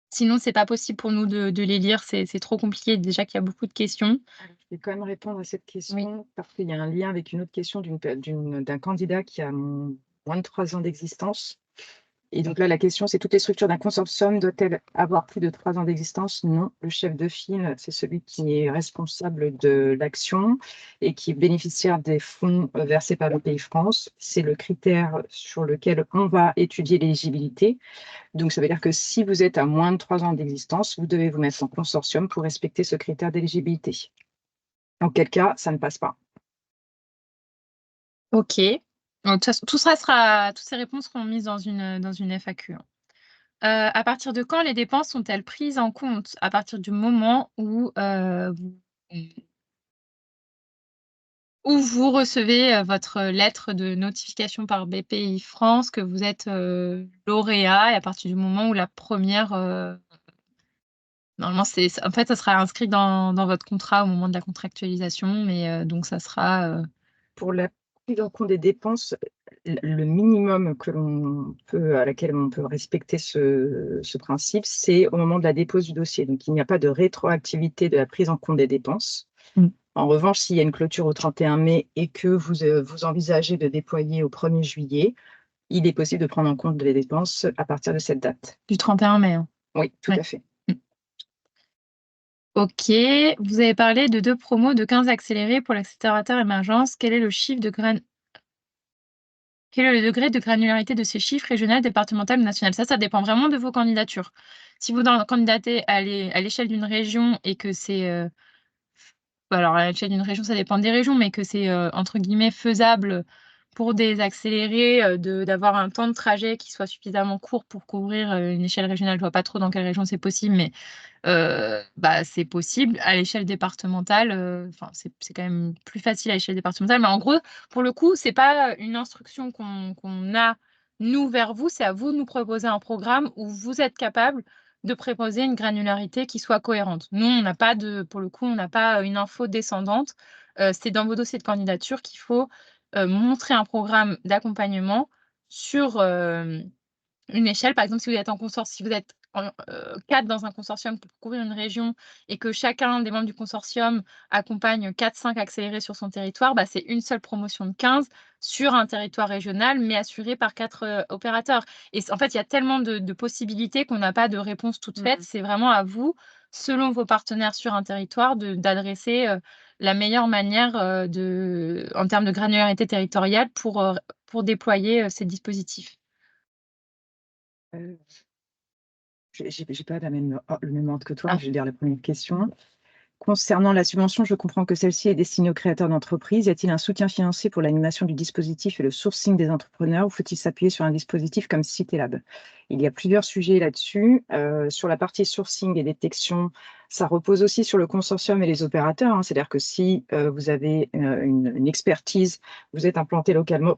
Sinon, c'est pas possible pour nous de les lire, c'est trop compliqué déjà qu'il y a beaucoup de questions. Alors, je vais quand même répondre à cette Oui. question parce qu'il y a un lien avec une autre question d'un candidat qui a moins de 3 ans d'existence. Et donc là, la question, c'est toutes les structures d'un consortium doivent-elles avoir plus de 3 ans d'existence? Non. Le chef de file, c'est celui qui est responsable de l'action et qui est bénéficiaire des fonds versés par le pays France. C'est le critère sur lequel on va étudier l'éligibilité. Donc, ça veut dire que si vous êtes à moins de 3 ans d'existence, vous devez vous mettre en consortium pour respecter ce critère d'éligibilité. En quel cas, ça ne passe pas. Ok. Donc, toutes ces réponses seront mises dans une FAQ, hein. À partir de quand les dépenses sont-elles prises en compte? À partir du moment où vous recevez votre lettre de notification par BPI France que vous êtes lauréat, et à partir du moment où la première, normalement, en fait, ça sera inscrit dans votre contrat au moment de la contractualisation, mais donc ça sera. Pour la prise en compte des dépenses, le minimum à laquelle on peut respecter ce principe, c'est au moment de la dépose du dossier. Donc, il n'y a pas de rétroactivité de la prise en compte des dépenses. Mm. En revanche, s'il y a une clôture au 31 mai et que vous envisagez de déployer au 1er juillet, il est possible de prendre en compte les dépenses à partir de cette date. Du 31 mai, hein. Oui, tout Ouais. à fait. Ok, vous avez parlé de 2 promos de 15 accélérés pour l'accélérateur émergence. Quel est le degré de granularité de ces chiffres, régional, départemental ou national? Ça dépend vraiment de vos candidatures. Si vous candidatez à l'échelle d'une région et que c'est, alors à l'échelle d'une région, ça dépend des régions, mais que c'est, entre guillemets «faisable» pour des accélérés, d'avoir un temps de trajet qui soit suffisamment court pour couvrir, une échelle régionale. Je vois pas trop dans quelle région c'est possible, mais bah, c'est possible. À l'échelle départementale, enfin, c'est quand même plus facile à l'échelle départementale. Mais en gros, pour le coup, c'est pas une instruction qu'on a, nous, vers vous, c'est à vous de nous proposer un programme où vous êtes capable de proposer une granularité qui soit cohérente. Nous, on n'a pas pour le coup, on n'a pas une info descendante. C'est dans vos dossiers de candidature qu'il faut, montrer un programme d'accompagnement sur, une échelle. Par exemple, si vous êtes en si vous êtes 4 dans un consortium pour couvrir une région et que chacun des membres du consortium accompagne 4-5 accélérés sur son territoire, bah, c'est une seule promotion de 15 sur un territoire régional, mais assurée par 4 opérateurs. Et en fait, il y a tellement de possibilités qu'on n'a pas de réponse toute faite. C'est vraiment à vous, selon vos partenaires sur un territoire, d'adresser la meilleure manière en termes de granularité territoriale pour déployer ces dispositifs. Euh, j'ai pas le même ordre que toi. Ah. Je vais dire la première question. Concernant la subvention, je comprends que celle-ci est destinée aux créateurs d'entreprises. Y a-t-il un soutien financier pour l'animation du dispositif et le sourcing des entrepreneurs, ou faut-il s'appuyer sur un dispositif comme CityLab? Il y a plusieurs sujets là-dessus. Sur la partie sourcing et détection, ça repose aussi sur le consortium et les opérateurs, hein. C'est-à-dire que si vous avez une expertise, vous êtes implanté localement,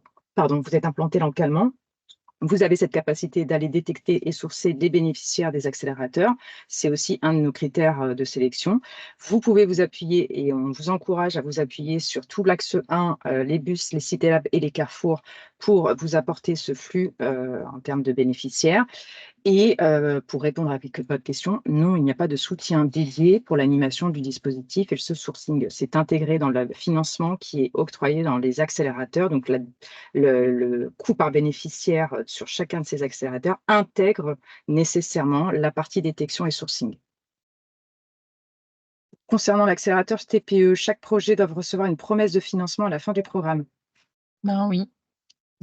vous avez cette capacité d'aller détecter et sourcer les bénéficiaires des accélérateurs. C'est aussi un de nos critères de sélection. Vous pouvez vous appuyer, et on vous encourage à vous appuyer sur tout l'axe 1, les bus, les CityLab et les carrefours, pour vous apporter ce flux en termes de bénéficiaires. Et pour répondre à votre question, non, il n'y a pas de soutien dédié pour l'animation du dispositif et ce sourcing. C'est intégré dans le financement qui est octroyé dans les accélérateurs. Donc, le coût par bénéficiaire sur chacun de ces accélérateurs intègre nécessairement la partie détection et sourcing. Concernant l'accélérateur TPE, chaque projet doit recevoir une promesse de financement à la fin du programme. Ben oui,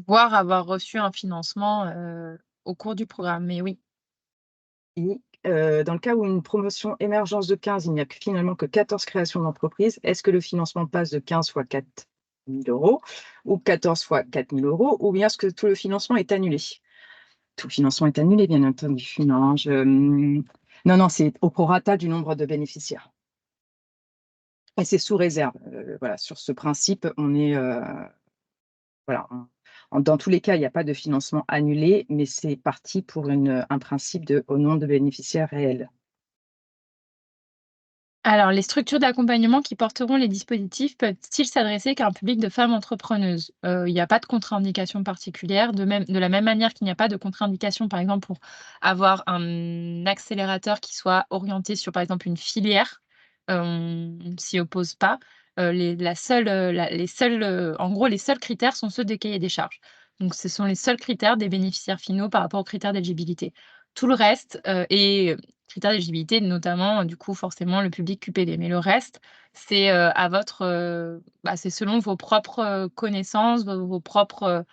voire avoir reçu un financement au cours du programme, mais oui. Et dans le cas où une promotion émergence de 15, il n'y a finalement que 14 créations d'entreprises, est-ce que le financement passe de 15 fois 4 000 euros ou 14 fois 4 000 euros, ou bien est-ce que tout le financement est annulé? Tout le financement est annulé, bien entendu. Non, c'est au prorata du nombre de bénéficiaires. Et c'est sous réserve. voilà, sur ce principe, on est, voilà, dans tous les cas, il y a pas de financement annulé, mais c'est parti pour un principe de au nombre de bénéficiaires réels. Alors, les structures d'accompagnement qui porteront les dispositifs peuvent-ils s'adresser qu'à un public de femmes entrepreneuses? Il n'y a pas de contre-indication particulière, de la même manière qu'il n'y a pas de contre-indication, par exemple, pour avoir un accélérateur qui soit orienté sur, par exemple, une filière, on ne s'y oppose pas. Les seuls, en gros, les seuls critères sont ceux des cahiers des charges. Donc ce sont les seuls critères des bénéficiaires finaux par rapport aux critères d'éligibilité. Tout le reste, critères d'éligibilité, notamment, du coup, forcément, le public QPV. Mais le reste, c'est, à votre, c'est selon vos propres, connaissances, vos propres,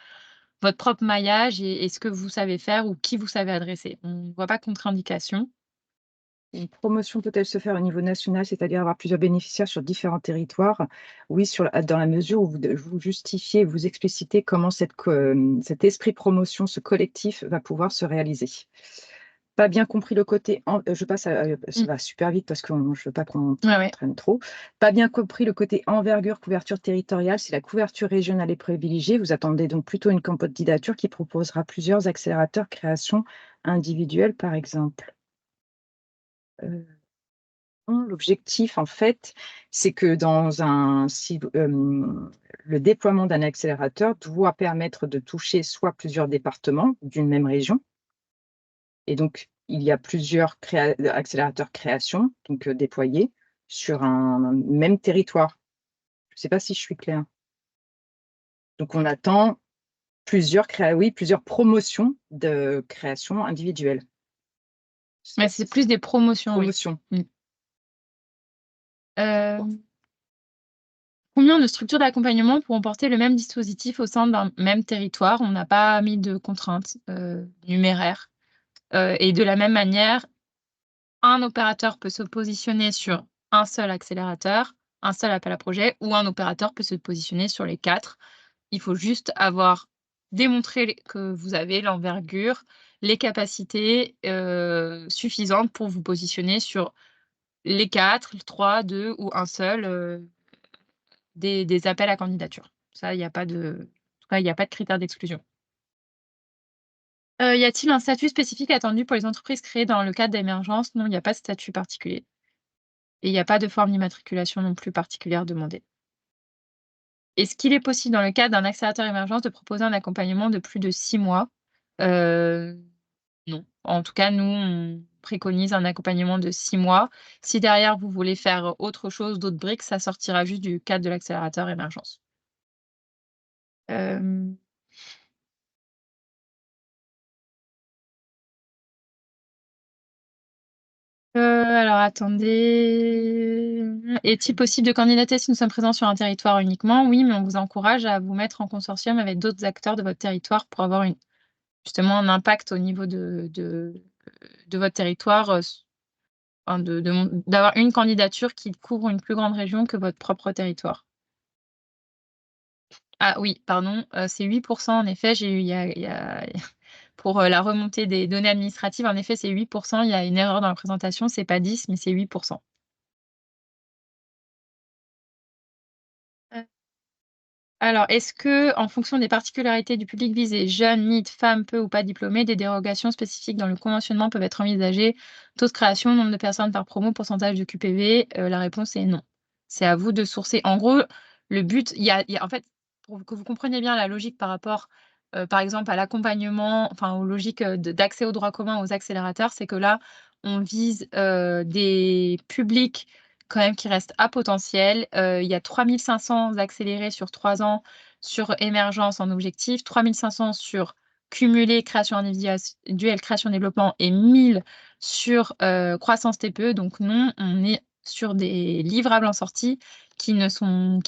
votre propre maillage et ce que vous savez faire ou qui vous savez adresser. On ne voit pas contre-indication. Une promotion peut-elle se faire au niveau national, c'est-à-dire avoir plusieurs bénéficiaires sur différents territoires? Oui, dans la mesure où vous justifiez, vous explicitez comment cet esprit promotion, ce collectif va pouvoir se réaliser. Pas bien compris le côté je passe à, ça Mmh. va super vite parce que je veux pas qu'on Ouais, ouais. traîne trop. Pas bien compris le côté envergure, couverture territoriale. Si la couverture régionale est privilégiée, vous attendez donc plutôt une candidature qui proposera plusieurs accélérateurs création individuelle, par exemple? Heu, non, l'objectif, en fait, c'est que le déploiement d'un accélérateur doit permettre de toucher soit plusieurs départements d'une même région et donc il y a plusieurs accélérateurs création, donc déployés sur un même territoire. Je ne sais pas si je suis claire? Donc on attend plusieurs promotions de création individuelle. Ouais, c'est plus des promotions, oui. Promotion. Mmh. Hem, Combien de structures d'accompagnement pourront porter le même dispositif au sein d'un même territoire? On n'a pas mis de contraintes, numéraires, et de la même manière, un opérateur peut se positionner sur un seul accélérateur, un seul appel à projet ou un opérateur peut se positionner sur les 4. Il faut juste avoir démontré que vous avez l'envergure, les capacités, suffisantes pour vous positionner sur les 4, 3, 2 ou un seul, des appels à candidature. Ça, il y a pas de en tout cas, il y a pas de critère d'exclusion. Y a-t-il un statut spécifique attendu pour les entreprises créées dans le cadre d'émergence? Non, il n'y a pas de statut particulier. Et il n'y a pas de forme d'immatriculation non plus particulière demandée. Est-ce qu'il est possible, dans le cadre d'un accélérateur émergence, de proposer un accompagnement de plus de 6 mois? Heu, non. En tout cas, nous, on préconise un accompagnement de 6 mois. Si derrière vous voulez faire autre chose, d'autres briques, ça sortira juste du cadre de l'accélérateur émergence. Hem alors attendez. Est-il possible de candidater si nous sommes présents sur un territoire uniquement? Oui, mais on vous encourage à vous mettre en consortium avec d'autres acteurs de votre territoire pour avoir justement un impact au niveau de votre territoire, enfin d'avoir une candidature qui couvre une plus grande région que votre propre territoire. Ah oui, pardon, c'est 8 en effet, j'ai eu il y a pour, la remontée des données administratives, en effet, c'est 8. Il y a une erreur dans la présentation, c'est pas 10 mais c'est 8. Alors, est-ce que, en fonction des particularités du public visé, jeunes, NEET, femmes, peu ou pas diplômés, des dérogations spécifiques dans le conventionnement peuvent être envisagées? Taux de création, nombre de personnes par promo, pourcentage de QPV? La réponse est non. C'est à vous de sourcer. En gros, le but, en fait, pour que vous compreniez bien la logique par rapport, par exemple, à l'accompagnement, enfin, aux logiques, d'accès au droit commun, aux accélérateurs, c'est que là, on vise, des publics quand même qui reste à potentiel. Il y a 3 500 accélérés sur 3 ans sur émergence en objectif, 3 500 sur cumulé création individuelle, création développement et 1000 sur, croissance TPE. Donc non, on est sur des livrables en sortie qui sont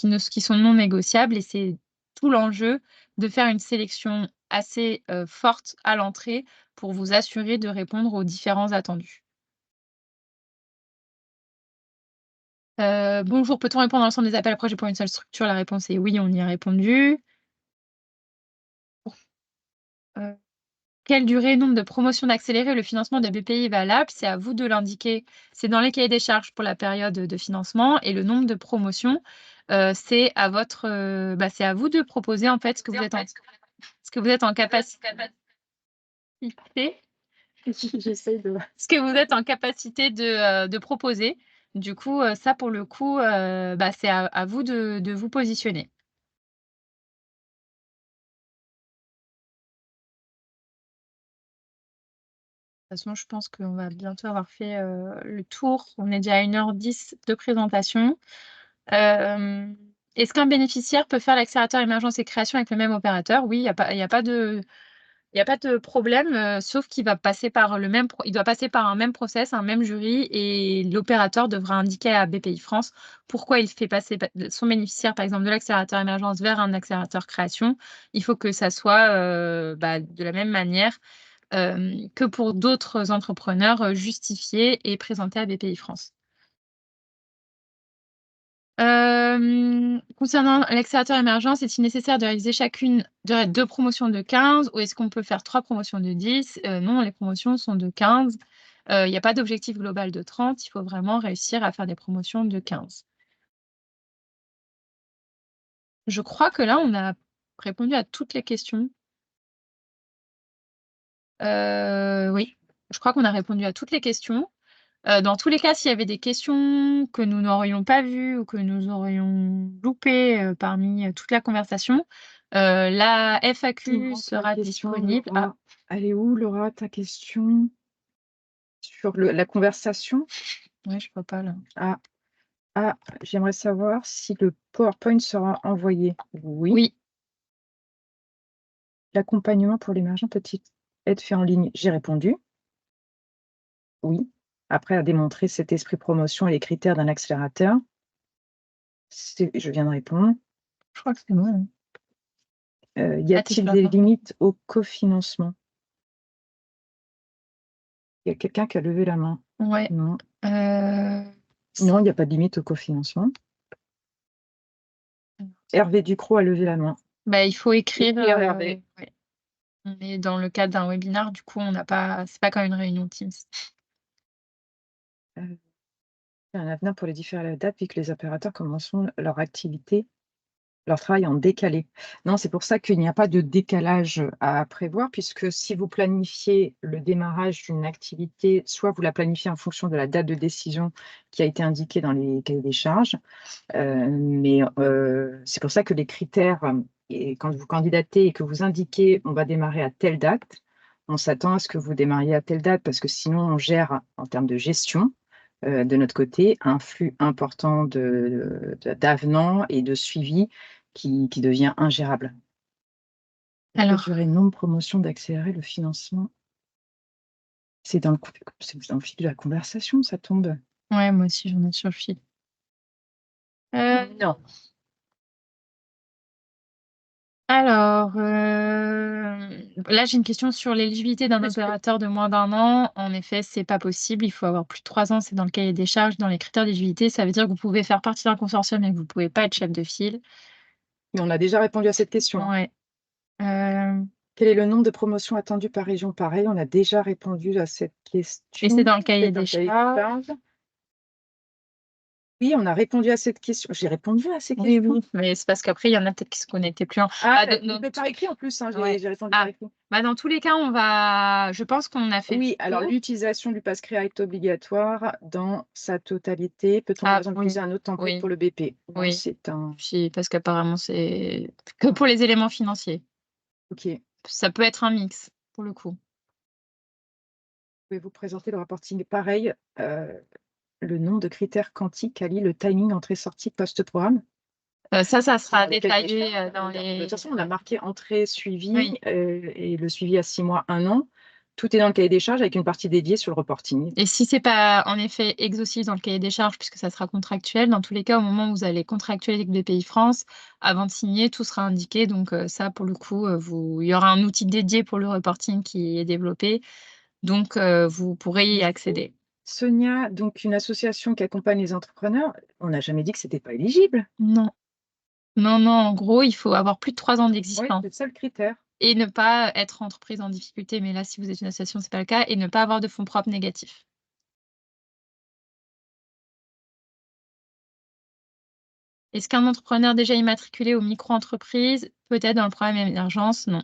non négociables et c'est tout l'enjeu de faire une sélection assez, forte à l'entrée pour vous assurer de répondre aux différents attendus. Bonjour, peut-on répondre à l'ensemble des appels à projets pour une seule structure? La réponse est oui, on y a répondu. Heu quelle durée, nombre de promotions d'accéléré le financement de BPI est valable, c'est à vous de l'indiquer. C'est dans les cahiers des charges pour la période de financement et le nombre de promotions, c'est à vous de proposer en fait ce que vous êtes en capacité J'essaye de... ce que vous êtes en capacité de proposer. Du coup, ça pour le coup, c'est à vous de vous positionner. De toute façon, je pense qu'on va bientôt avoir fait, le tour. On est déjà à 1h10 de présentation. Est-ce qu'un bénéficiaire peut faire l'accélérateur émergence et création avec le même opérateur? Oui, il y a pas de problème, sauf qu'il va passer par il doit passer par un même process, un même jury et l'opérateur devra indiquer à BPI France pourquoi il fait passer son bénéficiaire, par exemple, de l'accélérateur émergence vers un accélérateur création. Il faut que ça soit, de la même manière, que pour d'autres entrepreneurs, justifié et présenté à BPI France. Concernant l'accélérateur émergence, est-il nécessaire de réaliser chacune 2 promotions de 15 ou est-ce qu'on peut faire 3 promotions de 10? Non, les promotions sont de 15. Il y a pas d'objectif global de 30, il faut vraiment réussir à faire des promotions de 15. Je crois que là, on a répondu à toutes les questions. Oui, je crois qu'on a répondu à toutes les questions. Dans tous les cas, s'il y avait des questions que nous n'aurions pas vues ou que nous aurions loupées, parmi, toute la conversation, la FAQ sera disponible. Ah, Elle est où, Laura, ta question? Sur la conversation? ouais, je vois pas là. J'aimerais savoir si le PowerPoint sera envoyé. Oui. Oui. L'accompagnement pour l'émergence peut-il être fait en ligne? J'ai répondu. Oui. Après, à démontrer cet esprit promotion et les critères d'un accélérateur. Je viens de répondre. Je crois que c'est moi, hein. Y a-t-il des limites au cofinancement? Il y a quelqu'un qui a levé la main. Ouais. Non. Non, il n'y a pas de limite au cofinancement. Hervé Ducrot a levé la main. Il faut écrire, Hervé. ouais. On est dans le cadre d'un webinaire, du coup, c'est pas comme une réunion Teams. Un avenir pour les différentes dates, vu que les opérateurs commenceront leur activité, leur travail en décalé. Non, c'est pour ça qu'il n'y a pas de décalage à prévoir, puisque si vous planifiez le démarrage d'une activité, soit vous la planifiez en fonction de la date de décision qui a été indiquée dans les cahiers des charges, mais c'est pour ça que les critères, et quand vous candidatez et que vous indiquez on va démarrer à telle date, on s'attend à ce que vous démarriez à telle date, parce que sinon on gère en termes de gestion, de notre côté, un flux important d'avenants et de suivi qui devient ingérable. Alors. Durée nombre promotion d'accélérer le financement. C'est dans le fil de la conversation, ça tombe. Ouais, moi aussi, j'en ai sur le fil. Non. Alors, là, j'ai une question sur l'éligibilité d'un opérateur de moins d'1 an. En effet, c'est pas possible. Il faut avoir plus de 3 ans. C'est dans le cahier des charges, dans les critères d'éligibilité. Ça veut dire que vous pouvez faire partie d'un consortium, mais que vous pouvez pas être chef de file. Mais on a déjà répondu à cette question. Ouais. Quel est le nombre de promotions attendues par région? Pareil, on a déjà répondu à cette question. Et c'est dans le cahier des charges. Oui, on a répondu à cette question. J'ai répondu à ces Oui, questions. oui, mais c'est parce qu'après, il y en a peut-être qui se connectaient plus. Par écrit en plus, hein, Ouais. j'ai répondu par écrit. Dans tous les cas, je pense qu'on a fait. Oui, alors l'utilisation du pass créa est obligatoire dans sa totalité. Peut-on par exemple utiliser un autre template pour le BP? Oui. C'est un. Si, parce qu'apparemment, c'est que pour les éléments financiers. Ok. Ça peut être un mix, pour le coup. Pouvez-vous présenter le reporting pareil, le nombre de critères quantiques allie le timing entrée-sortie post-programme? Ça sera détaillé dans les. De toute façon, on a marqué entrée, suivi, et le suivi à 6 mois, 1 an. Tout est dans le cahier des charges avec une partie dédiée sur le reporting. Et si c'est pas en effet exhaustif dans le cahier des charges, puisque ça sera contractuel, dans tous les cas, au moment où vous allez contractualiser avec BPI France, avant de signer, tout sera indiqué. Donc ça, pour le coup, il y aura un outil dédié pour le reporting qui est développé. Donc vous pourrez y accéder. Sonia, donc une association qui accompagne les entrepreneurs, on n'a jamais dit que c'était pas éligible. Non. Non, non, en gros, il faut avoir plus de 3 ans Oui, d'existence. c'est ça le critère. et ne pas être entreprise en difficulté, mais là, si vous êtes une association, c'est pas le cas, et ne pas avoir de fonds propres négatifs. Est-ce qu'un entrepreneur déjà immatriculé ou micro-entreprise peut être dans le programme émergence? Non.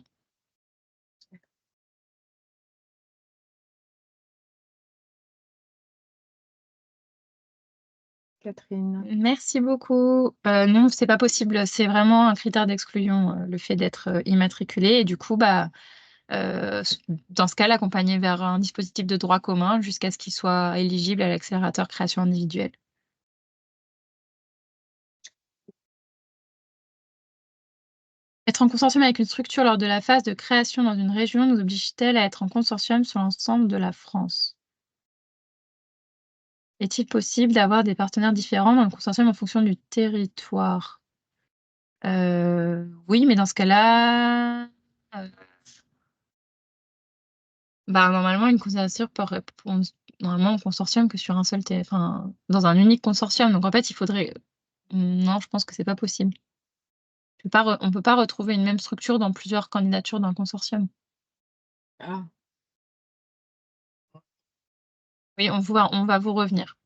Catherine. Merci beaucoup. Non, c'est pas possible. C'est vraiment un critère d'exclusion, le fait d'être, immatriculé, et du coup, bah, dans ce cas, l'accompagner vers un dispositif de droit commun jusqu'à ce qu'il soit éligible à l'accélérateur création individuelle. Être en consortium avec une structure lors de la phase de création dans une région nous oblige-t-elle à être en consortium sur l'ensemble de la France? Est-il possible d'avoir des partenaires différents dans le consortium en fonction du territoire? Oui, mais dans ce cas-là, bah, normalement, une candidature peut répondre normalement au consortium que sur un seul enfin, dans un unique consortium. Donc en fait, il faudrait non, je pense que c'est pas possible. On peut pas retrouver une même structure dans plusieurs candidatures d'un consortium. Ah, Oui, on va vous revenir.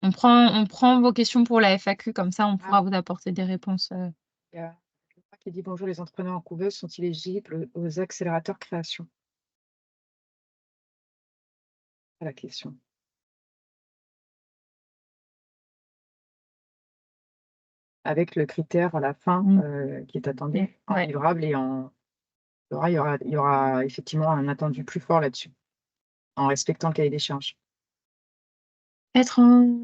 On prend vos questions pour la FAQ, comme ça on ah, pourra vous apporter des réponses, il y a quelqu'un qui dit: «Bonjour, les entrepreneurs en couveuse sont-ils éligibles aux accélérateurs création?» C'est la question. Avec le critère à la fin, qui est attendu en Ouais. livrable et en il y aura effectivement un attendu plus fort là-dessus, en respectant le cahier des charges. Être en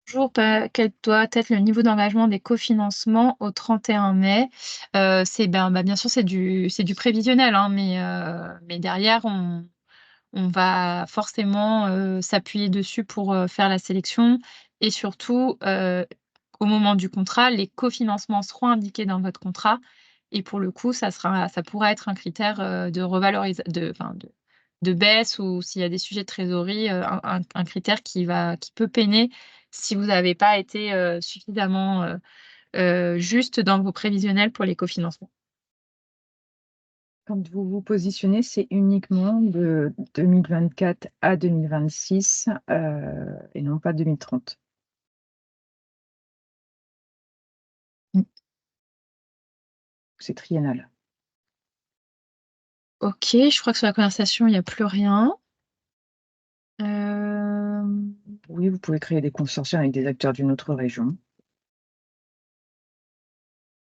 jour, quel doit être le niveau d'engagement des cofinancements au 31 mai? C'est bien sûr, c'est du prévisionnel, hein, mais derrière on va forcément, s'appuyer dessus pour, faire la sélection, et surtout, au moment du contrat, les cofinancements seront indiqués dans votre contrat, et pour le coup, ça pourra être un critère, de de baisse, ou s'il y a des sujets de trésorerie, un critère qui peut peiner si vous n'avez pas été, suffisamment, juste dans vos prévisionnels pour les cofinancements. Quand vous vous positionnez, c'est uniquement de 2024 à 2026, et non pas 2030. Mmh. C'est triennal. OK, je crois que sur la conversation, il y a plus rien. Hem Oui, vous pouvez créer des consortiums avec des acteurs d'une autre région.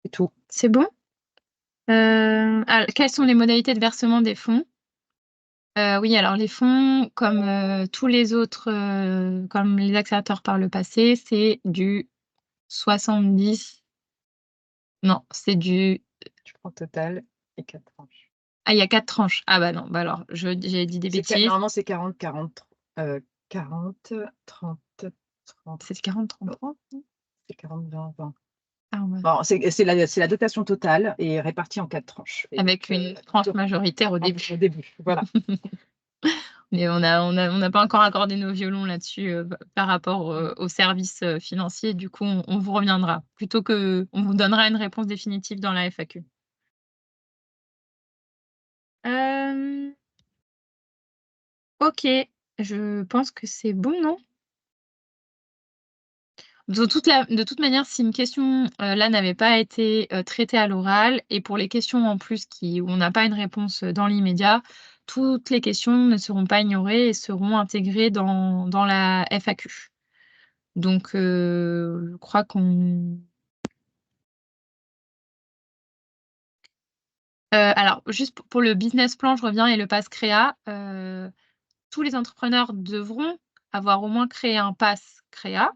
C'est tout. C'est bon? Quelles sont les modalités de versement des fonds? Oui, alors les fonds, comme, tous les autres, comme les accélérateurs par le passé, c'est du 70, non, c'est du Tu prends total et 4 tranches. ah, il y a 4 tranches. Ah bah non, bah alors j'ai dit des bêtises. Normalement, c'est 40, 40, 30, 30, C'est 40-30-30, non? c'est 40, 20, 20. Ah ouais. Bon, c'est la dotation totale et répartie en 4 tranches et Avec donc une tranche majoritaire au début. au début, voilà. Mais on n'a pas encore accordé nos violons là-dessus, par rapport, aux services, financiers. Du coup, on vous reviendra. On vous donnera une réponse définitive dans la FAQ. Hem, OK, je pense que c'est bon, non? De toute manière, si une question, là, n'avait pas été, traitée à l'oral, et pour les questions en plus où on n'a pas une réponse, dans l'immédiat, toutes les questions ne seront pas ignorées et seront intégrées dans la FAQ. Donc, je crois qu'on alors juste pour le business plan, je reviens, et le pass créa, tous les entrepreneurs devront avoir au moins créé un pass créa.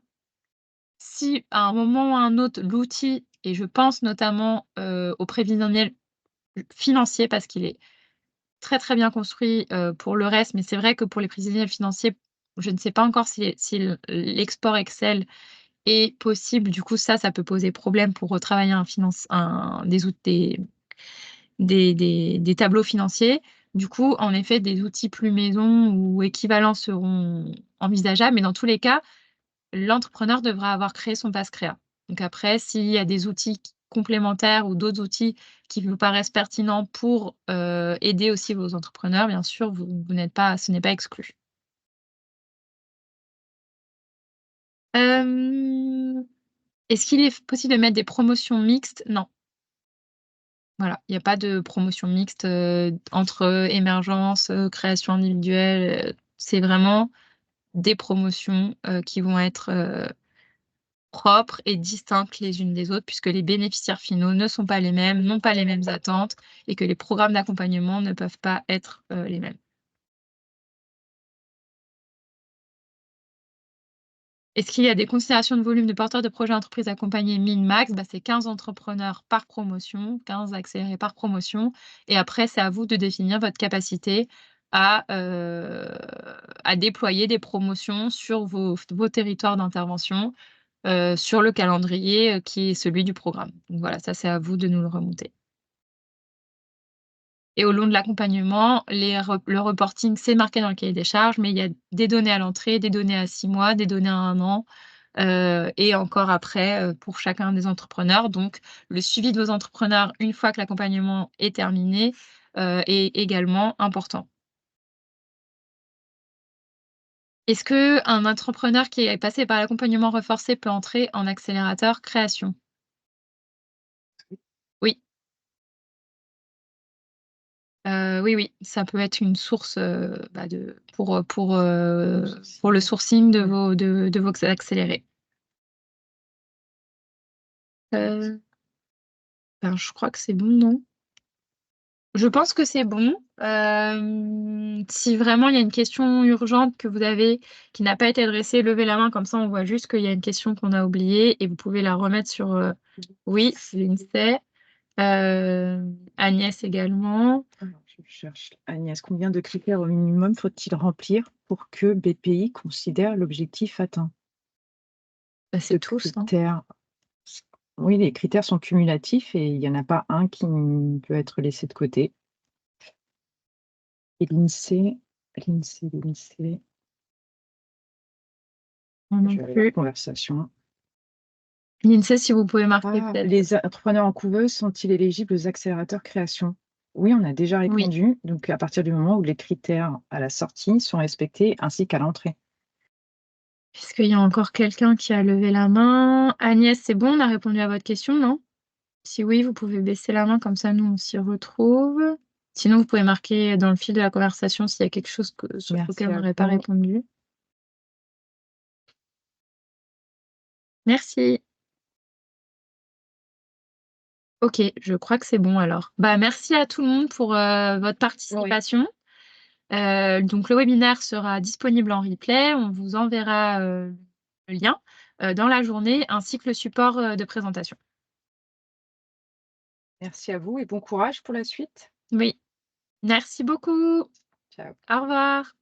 Si à un moment ou à un autre, l'outil, et je pense notamment, au prévisionnel financier, parce qu'il est très, très bien construit, pour le reste, mais c'est vrai que pour les prévisionnels financiers, je ne sais pas encore si l'export Excel est possible. Du coup, ça peut poser problème pour retravailler des des tableaux financiers. Du coup, en effet, des outils plus maison ou équivalents seront envisageables, mais dans tous les cas, l'entrepreneur devra avoir créé son pass créa. Donc après, s'il y a des outils complémentaires ou d'autres outils qui vous paraissent pertinents pour aider aussi vos entrepreneurs, bien sûr, ce n'est pas exclu. Est-ce qu'il est possible de mettre des promotions mixtes? Non. Voilà, il y a pas de promotion mixte, entre émergence, création individuelle, c'est vraiment des promotions, qui vont être, propres et distinctes les unes des autres puisque les bénéficiaires finaux ne sont pas les mêmes, n'ont pas les mêmes attentes et que les programmes d'accompagnement ne peuvent pas être, les mêmes. Est-ce qu'il y a des considérations de volume de porteurs de projets entreprises accompagnés min-max? Bah, c'est 15 entrepreneurs par promotion, 15 accélérés par promotion et après c'est à vous de définir votre capacité à, heu, à déployer des promotions sur vos territoires d'intervention, sur le calendrier, qui est celui du programme. Donc voilà, ça c'est à vous de nous le remonter. Et au long de l'accompagnement, le reporting, c'est marqué dans le cahier des charges, mais il y a des données à l'entrée, des données à 6 mois, des données à 1 an, et encore après, pour chacun des entrepreneurs. Donc le suivi de vos entrepreneurs une fois que l'accompagnement est terminé, est également important. Est-ce qu'un entrepreneur qui est passé par l'accompagnement renforcé peut entrer en accélérateur création? Oui. Oui, oui, ça peut être une source, bah, pour le sourcing de vos accélérés. Heu, ben, je crois que c'est bon, non? Je pense que c'est bon. Si vraiment il y a une question urgente que vous avez qui n'a pas été adressée, levez la main, comme ça on voit juste qu'il y a une question qu'on a oubliée et vous pouvez la remettre sur, oui, l'INSEE, Agnès également. Alors, je cherche Agnès. Combien de critères au minimum faut-il remplir pour que BPI considère l'objectif atteint? Bah, De c'est tous, hein. critères. Oui, les critères sont cumulatifs et il n'y en a pas un qui peut être laissé de côté. Et l'INSEE, Moi non je vais aller plus. voir conversation. L'INSEE, si vous pouvez marquer Ah, peut-être. les entrepreneurs en couveuse sont-ils éligibles aux accélérateurs création? Oui, on a déjà Oui. répondu. Donc, à partir du moment où les critères à la sortie sont respectés ainsi qu'à l'entrée. Est-ce qu'il y a encore quelqu'un qui a levé la main? Agnès, c'est bon, on a répondu à votre question, non? Si oui, vous pouvez baisser la main, comme ça nous on s'y retrouve. Sinon, vous pouvez marquer dans le fil de la conversation s'il y a quelque chose sur Merci lequel on à n'aurait pas vous. répondu. Merci. OK, je crois que c'est bon alors. Bah, merci à tout le monde pour, votre Oui. participation. Donc le webinaire sera disponible en replay. On vous enverra, le lien, dans la journée ainsi que le support, de présentation. Merci à vous et bon courage pour la suite. Oui, merci beaucoup. Ciao. Au revoir.